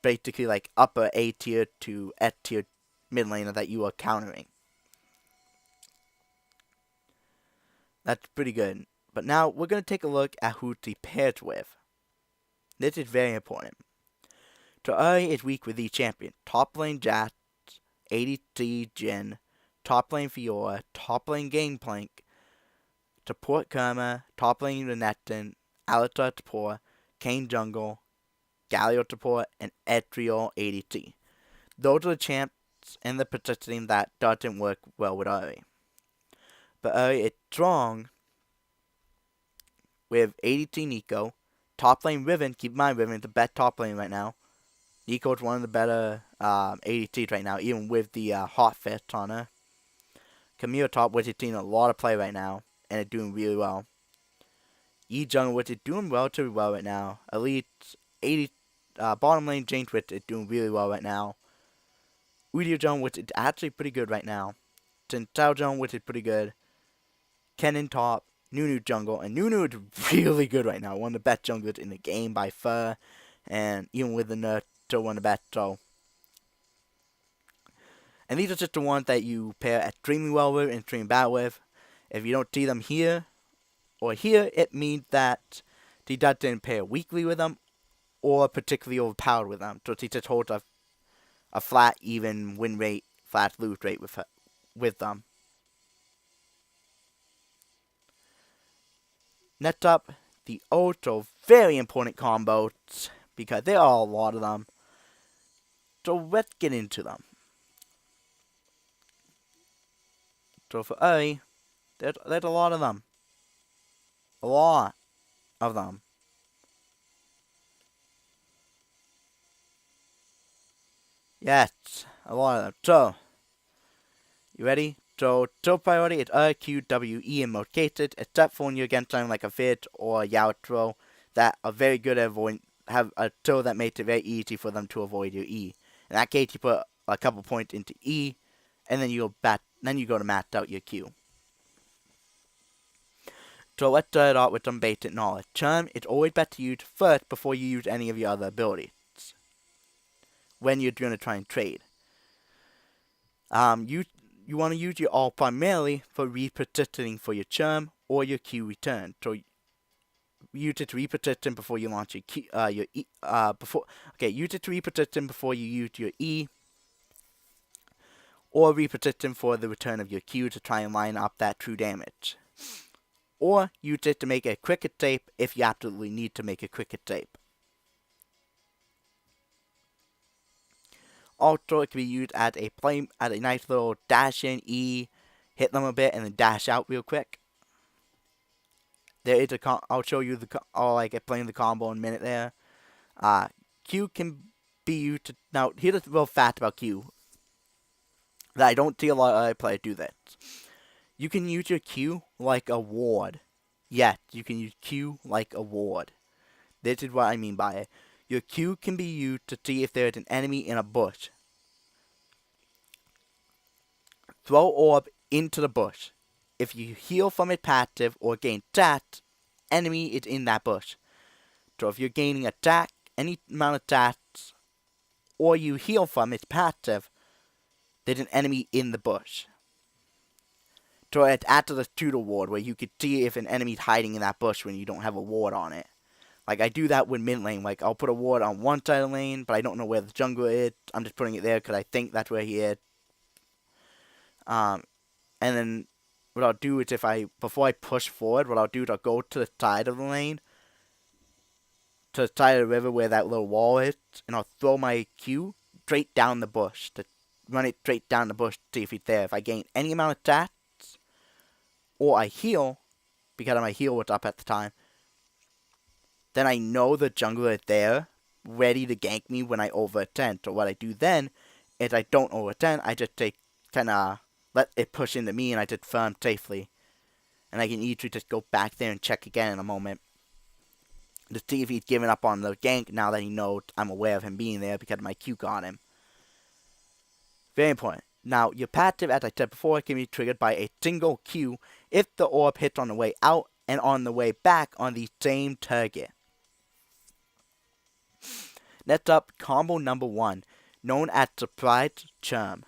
basically like upper A tier to S tier mid laner that you are countering. That's pretty good. But now we're gonna take a look at who he pairs with. This is very important. So Ahri is weak with each champion. Top lane Jax, ADC Jhin, top lane Fiora, top lane Gangplank, support Karma, top lane Renekton, Alistar support, Kayn jungle, Galio support, and Ezreal ADC. Those are the champs and the positioning that doesn't work well with Ahri. But Ahri is strong with ADC Nico, top lane Riven. Keep in mind, Riven is the best top lane right now. Nico is one of the better ADCs right now, even with the hot fist on her. Camille top, which is seeing a lot of play right now, and it's doing really well. E jungle, which is doing relatively well right now. Elite 80 bottom lane James, which is doing really well right now. Udio jungle, which is actually pretty good right now. Tintao jungle, which is pretty good. Kennen top, Nunu jungle, and Nunu is really good right now. One of the best junglers in the game by far, and even with the nerf, still one of the best. So, and these are just the ones that you pair extremely well with and extremely bad with. If you don't see them here or here, it means that he doesn't pair weakly with them or particularly overpowered with them. So he just holds a flat, even win rate, flat lose rate with them. Next up, the also very important combos, because there are a lot of them. So let's get into them. So for A, there's a lot of them. A lot of them. Yes, a lot of them. So, you ready? So, top priority is R, Q, W, E in most cases, except for when you're against something like a Fidge or a Yautro that are very good at avoiding, have a tool that makes it very easy for them to avoid your E. In that case, you put a couple points into E, and then you go to max out your Q. So let's start out with some basic knowledge. Charm is always best to use first before you use any of your other abilities when you're going to try and trade. You want to use your all primarily for repositioning for your charm or your Q return. So use it to reposition before you launch your Q, use it to reposition before you use your E, or reposition for the return of your Q to try and line up that true damage. Or use it to make a quick escape if you absolutely need to make a quick escape. Also, it can be used as a nice little dash in E, hit them a bit, and then dash out real quick. There is I'll show you I'll explain the combo in a minute there. Q can be used to, now here's a real fact about Q that I don't see a lot of other players do this. You can use your Q like a ward. Yes, you can use Q like a ward. This is what I mean by it. Your Q can be used to see if there is an enemy in a bush. Throw orb into the bush. If you heal from its passive or gain stats, enemy is in that bush. So if you're gaining attack, any amount of stats, or you heal from its passive, there's an enemy in the bush. So it's after the tutor ward where you could see if an enemy's hiding in that bush when you don't have a ward on it. Like, I do that with mid lane. Like, I'll put a ward on one side of the lane, but I don't know where the jungler is. I'm just putting it there because I think that's where he is. And then what I'll do is before I push forward, what I'll do is I'll go to the side of the lane, to the side of the river where that little wall is, and I'll throw my Q straight down the bush, to run it straight down the bush to see if he's there. If I gain any amount of stats, or I heal, because my heal was up at the time, then I know the jungler is there, ready to gank me when I overextend. So what I do then is I don't overextend, I just let it push into me and I just farm safely. And I can easily just go back there and check again in a moment to see if he's given up on the gank now that he knows I'm aware of him being there because my Q got him. Very important. Now, your passive, as I said before, can be triggered by a single Q if the orb hits on the way out and on the way back on the same target. Next up, combo number 1, known as Surprise Charm.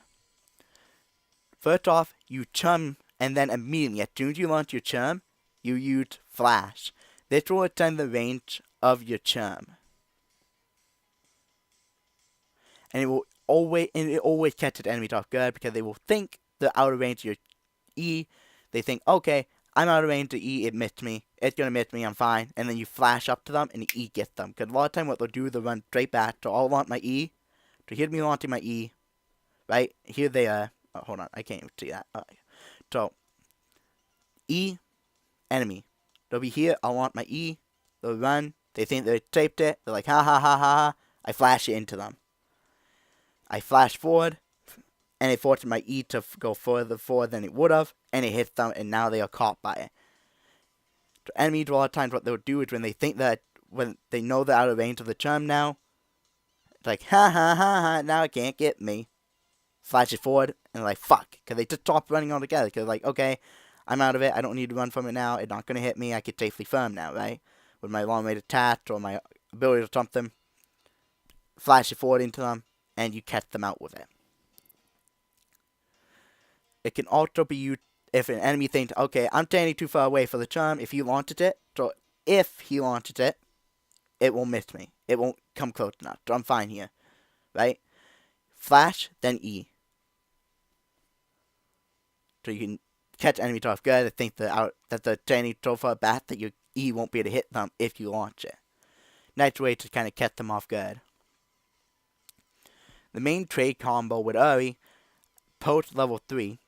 First off, you charm, and then immediately, as soon as you launch your charm, you use Flash. This will extend the range of your charm. And it always catches enemies off guard because they will think they're out of range of your E. They think, okay, I'm out of range of E, it missed me. It's going to miss me, I'm fine. And then you flash up to them and the E gets them. Because a lot of time what they'll do, they'll run straight back. So I'll launch my E. So here's me launching my E. Right? Here they are. Oh, hold on, I can't even see that. Right. So, E, enemy. They'll be here, I'll launch my E. They'll run. They think they taped it. They're like, ha ha ha ha ha. I flash it into them. I flash forward. And it forces my E to go further forward than it would have. And it hits them, and now they are caught by it. So enemies, a lot of times what they'll do is when they know they're out of range of the charm now, it's like, ha ha ha ha, now it can't get me. Flash it forward, and they're like, fuck. Because they just stop running altogether. Because like, okay, I'm out of it. I don't need to run from it now. It's not going to hit me. I can safely farm now, right? With my long range attack or my ability or something. Flash it forward into them, and you catch them out with it. It can also be used if an enemy thinks, okay, I'm standing too far away for the charm. If he launches it, it will miss me. It won't come close enough. So I'm fine here, right? Flash, then E. So you can catch enemies off guard. They think that they're standing so far back that your E won't be able to hit them if you launch it. Nice way to kind of catch them off guard. The main trade combo with Ahri, post level 3,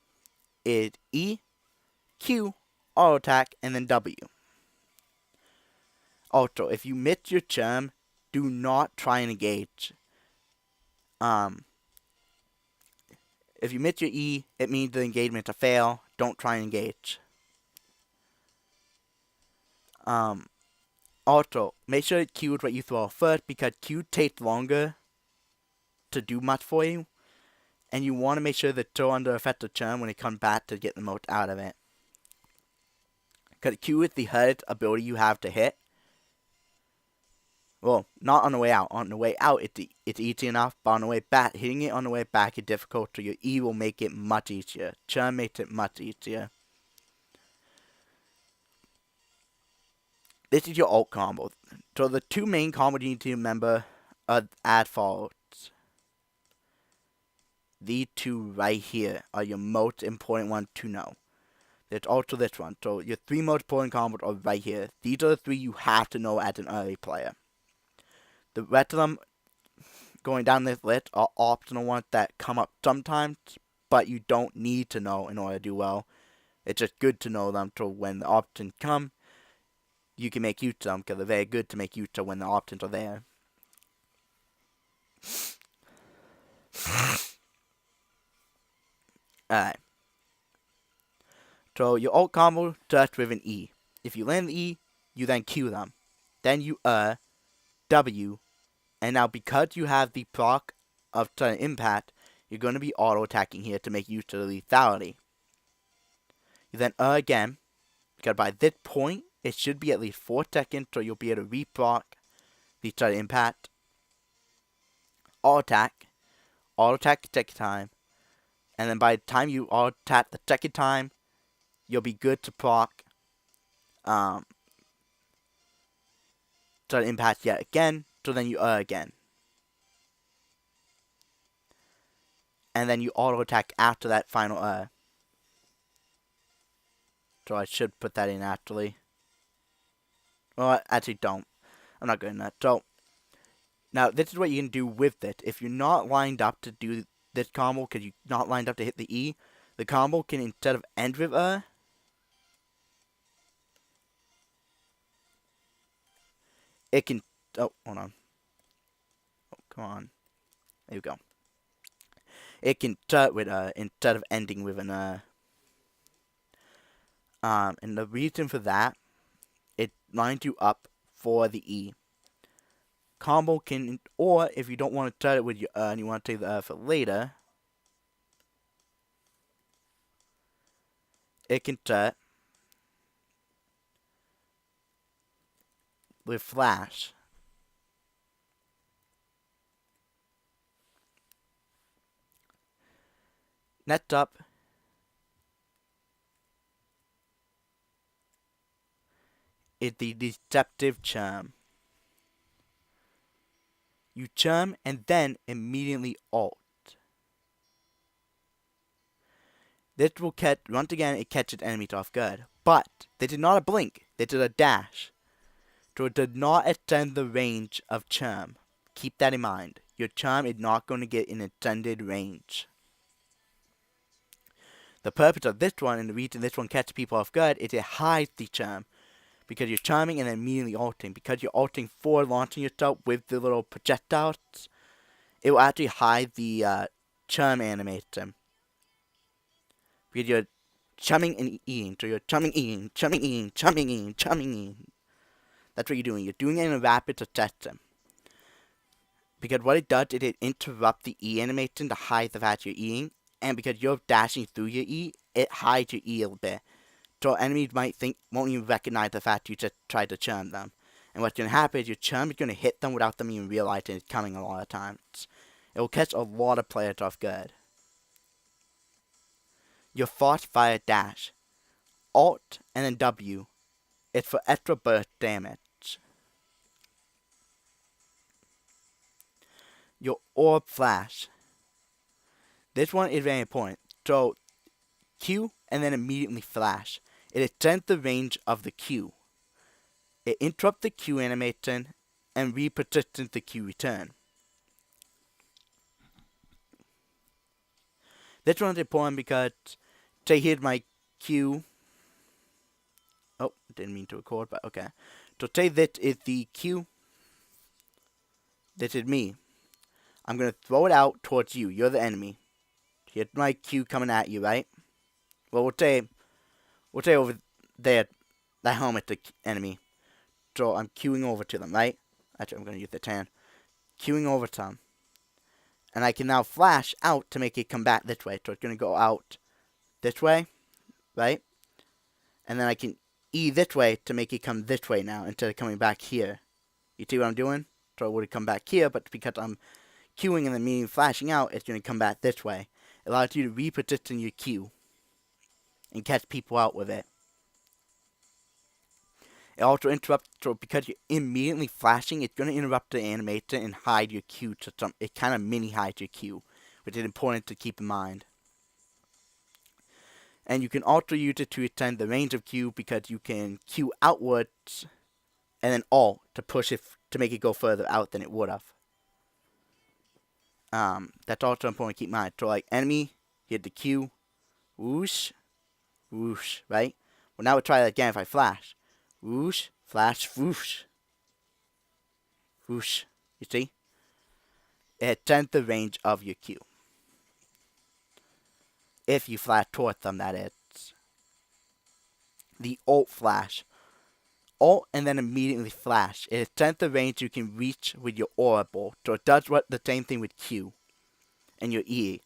is E, Q, auto attack, and then W. Also, if you miss your charm, do not try and engage. If you miss your E, it means the engagement to fail. Don't try and engage. Also, make sure Q is what you throw first because Q takes longer to do much for you. And you want to make sure that throw under effective charm when it comes back to get the most out of it. Because Q is the hardest ability you have to hit. Well, not on the way out. On the way out, it's easy enough. But on the way back, hitting it on the way back is difficult. So your E will make it much easier. Charm makes it much easier. This is your ult combo. So the two main combos you need to remember are as follows. These two right here are your most important ones to know. There's also this one. So your three most important combos are right here. These are the three you have to know as an early player. The rest of them going down this list are optional ones that come up sometimes, but you don't need to know in order to do well. It's just good to know them so when the options come, you can make use of them because they're very good to make use of when the options are there. Alright. So your ult combo starts with an E. If you land the E, you then Q them. Then you W. And now because you have the proc of sudden impact, you're going to be auto attacking here to make use of the lethality. You then again, because by this point, it should be at least 4 seconds so you'll be able to re-proc the sudden impact. Auto attack the second time. And then by the time you auto attack the second time, you'll be good to proc sudden impact yet again. So then you again. And then you auto attack after that final So I should put that in actually. Well, I actually don't. I'm not good at that. So now this is what you can do with it. If you're not lined up to do this combo because you're not lined up to hit the E, the combo can, instead of end with it can, oh, hold on. Oh, come on. There you go. It can start with instead of ending with an and the reason for that, it lines you up for the E. Combo can, or if you don't want to start it with your and you want to take the for later, it can start with flash. Next up is the deceptive charm. You charm and then immediately ult. This will catch, once again, it catches enemies off guard. But this is not a blink, this is a dash. So it does not extend the range of charm. Keep that in mind. Your charm is not going to get an extended range. The purpose of this one, and the reason this one catches people off guard, is it hides the charm. Because you're charming and then immediately ulting. Because you're ulting for launching yourself with the little projectiles, it will actually hide the charm animation. Because you're chumming and eating. So you're chumming, eating, chumming, eating, chumming, eating, chumming, eating. That's what you're doing. You're doing it in a rapid succession. Because what it does is it interrupts the E animation to hide the fact you're eating. And because you're dashing through your E, it hides your E a little bit. So enemies won't even recognize the fact you just tried to charm them. And what's going to happen is your charm is going to hit them without them even realizing it's coming a lot of times. It will catch a lot of players off guard. Your fast fire dash. Alt and then W. It's for extra burst damage. Your orb flash. This one is very important. So Q and then immediately flash. It extends the range of the Q. It interrupts the Q animation and repositions the Q return. This one's important because, say here's my Q. Oh, didn't mean to record, but okay. So say that is the Q. This is me. I'm going to throw it out towards you. You're the enemy. Here's my Q coming at you, right? Well, we'll say over there, that helmet's the enemy. So I'm queuing over to them, right? Actually, I'm going to use the tan. Queuing over to them. And I can now flash out to make it come back this way. So it's going to go out this way, right? And then I can E this way to make it come this way now instead of coming back here. You see what I'm doing? So it would have come back here, but because I'm queuing and then meaning flashing out, it's going to come back this way. It allows you to reposition your queue and catch people out with it. It also interrupts, so because you're immediately flashing, it's going to interrupt the animation and hide your queue. It kind of mini hides your queue, which is important to keep in mind. And you can also use it to extend the range of queue because you can queue outwards and then Alt to push it to make it go further out than it would have. That's also important to keep in mind. So like enemy, hit the Q, whoosh, whoosh, right? Well, now we'll try that again if I flash. Whoosh, flash, whoosh. Whoosh. You see? It extends the range of your Q. If you flash towards them, that is. The Alt flash. Alt and then immediately flash. It extends the range you can reach with your aura ball. So it does the same thing with Q and your E.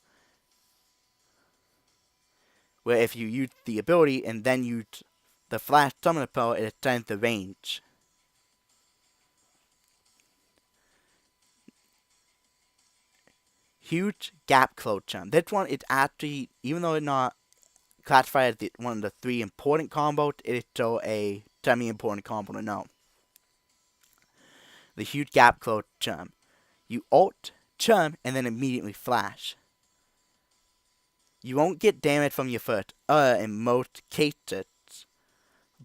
Where if you use the ability and then use the flash summoner power, it extends the range. Huge gap close charm. This one is actually, even though it's not classified as one of the 3 important combos, it is still a semi-important combo to know. The huge gap close charm. You alt, charm, and then immediately flash. You won't get damage from your first in most cases,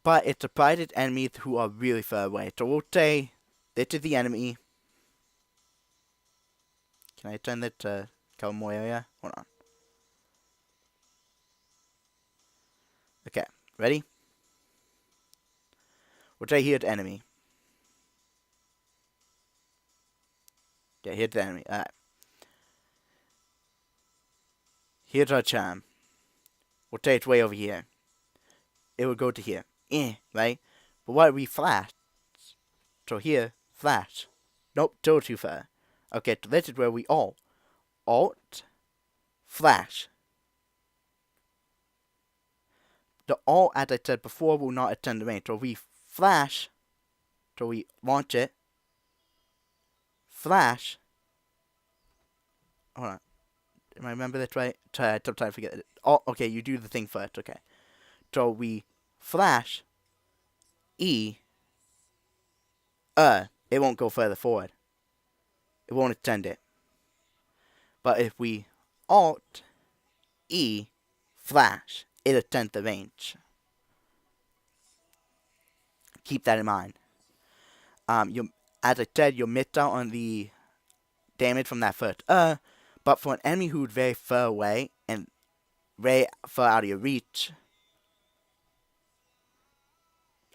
but it surprises enemies who are really far away. So we'll say this is the enemy. Can I turn that to cover more area? Hold on. Okay, ready? We'll say here's the enemy. Yeah, here's the enemy. Alright. Here's our charm. We'll say it's way over here. It would go to here. Right? But what if we flash? So here, flash. Nope, still too far. Okay, so this is where we alt, flash. The alt, as I said before, will not extend the range. So we flash, so we launch it, flash. Hold on. Am I remember this right? Sometimes I forget it. Oh, okay, you do the thing first. Okay. So we flash, E, it won't go further forward. It won't extend it. But if we alt, E, flash, it extends the range. Keep that in mind. As I said, you'll miss out on the damage from that first but for an enemy who's very far away and very far out of your reach,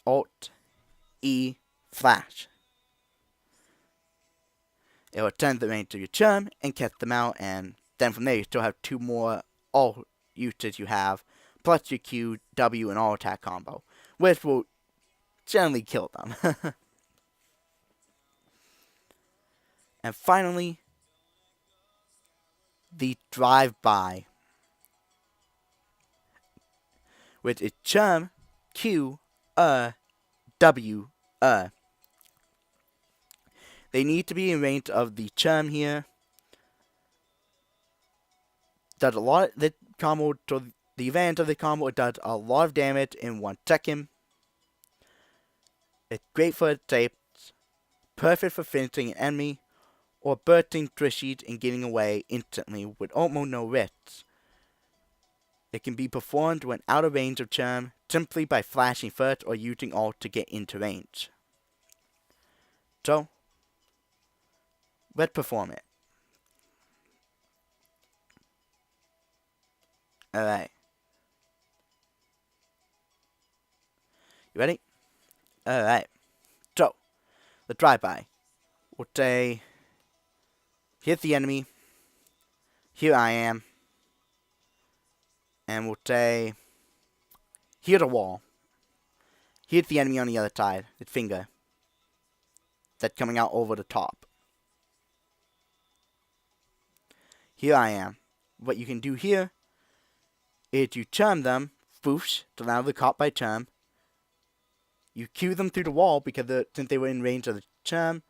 Alt, E, flash. It will extend the range of your charm and catch them out, and then from there you still have 2 more alt uses you have, plus your Q, W, and all attack combo, which will generally kill them. And finally, the drive-by, which is charm, Q, W, They need to be in range of the charm here. Does a lot. The combo, so the advantage of the combo, it does a lot of damage in 1 second. It's great for tapes, perfect for finishing an enemy, or bursting trishies and getting away instantly with almost no risks. It can be performed when out of range of charm, simply by flashing first or using alt to get into range. So, let's perform it. Alright. You ready? Alright. the drive-by. We'll say, here's the enemy. Here I am. And we'll say, here's a wall. Here's the enemy on the other side. His finger. That's coming out over the top. Here I am. What you can do here is you charm them. Foofs. So now they're caught by charm. You cue them through the wall because since they were in range of the charm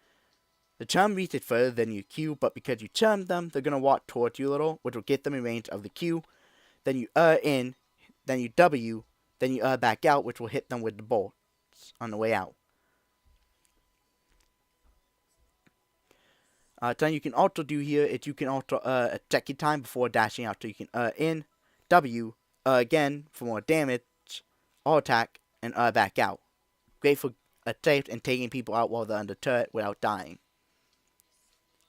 reaches further than you cue, but because you charmed them, they're going to walk towards you a little, which will get them in range of the cue. Then you in, then you W, then you back out, which will hit them with the bolts on the way out. Then you can also do here is you can also check your time before dashing out. So you can in, W, again for more damage, attack, and back out. Great for safe and taking people out while they're under turret without dying.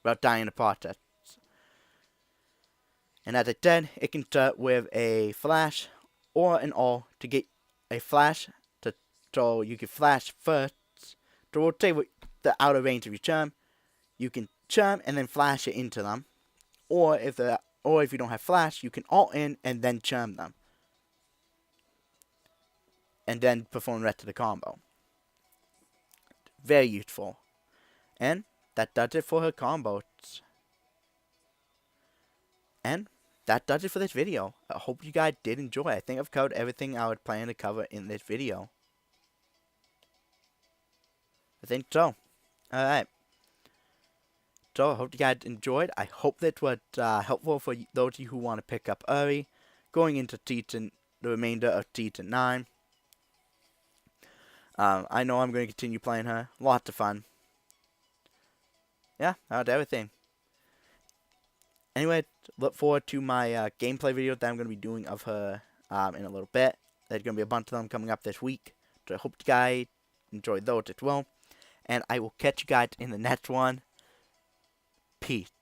Without dying in the process. And as I said, it can start with a flash or an all to get a flash so you can flash first. So we'll say with the outer range of your charm, you can charm and then flash it into them. Or if you don't have flash, you can alt in and then charm them. And then perform the rest of the combo. Very useful. And that does it for her combos. And that does it for this video. I hope you guys did enjoy. I think I've covered everything I was planning to cover in this video. I think so. Alright. So, I hope you guys enjoyed. I hope that was helpful for those of you who want to pick up Ahri going into the remainder of Season 9. I know I'm going to continue playing her. Lots of fun. Yeah, that's everything. Anyway, look forward to my gameplay video that I'm going to be doing of her in a little bit. There's going to be a bunch of them coming up this week. So I hope you guys enjoyed those as well. And I will catch you guys in the next one. Peace.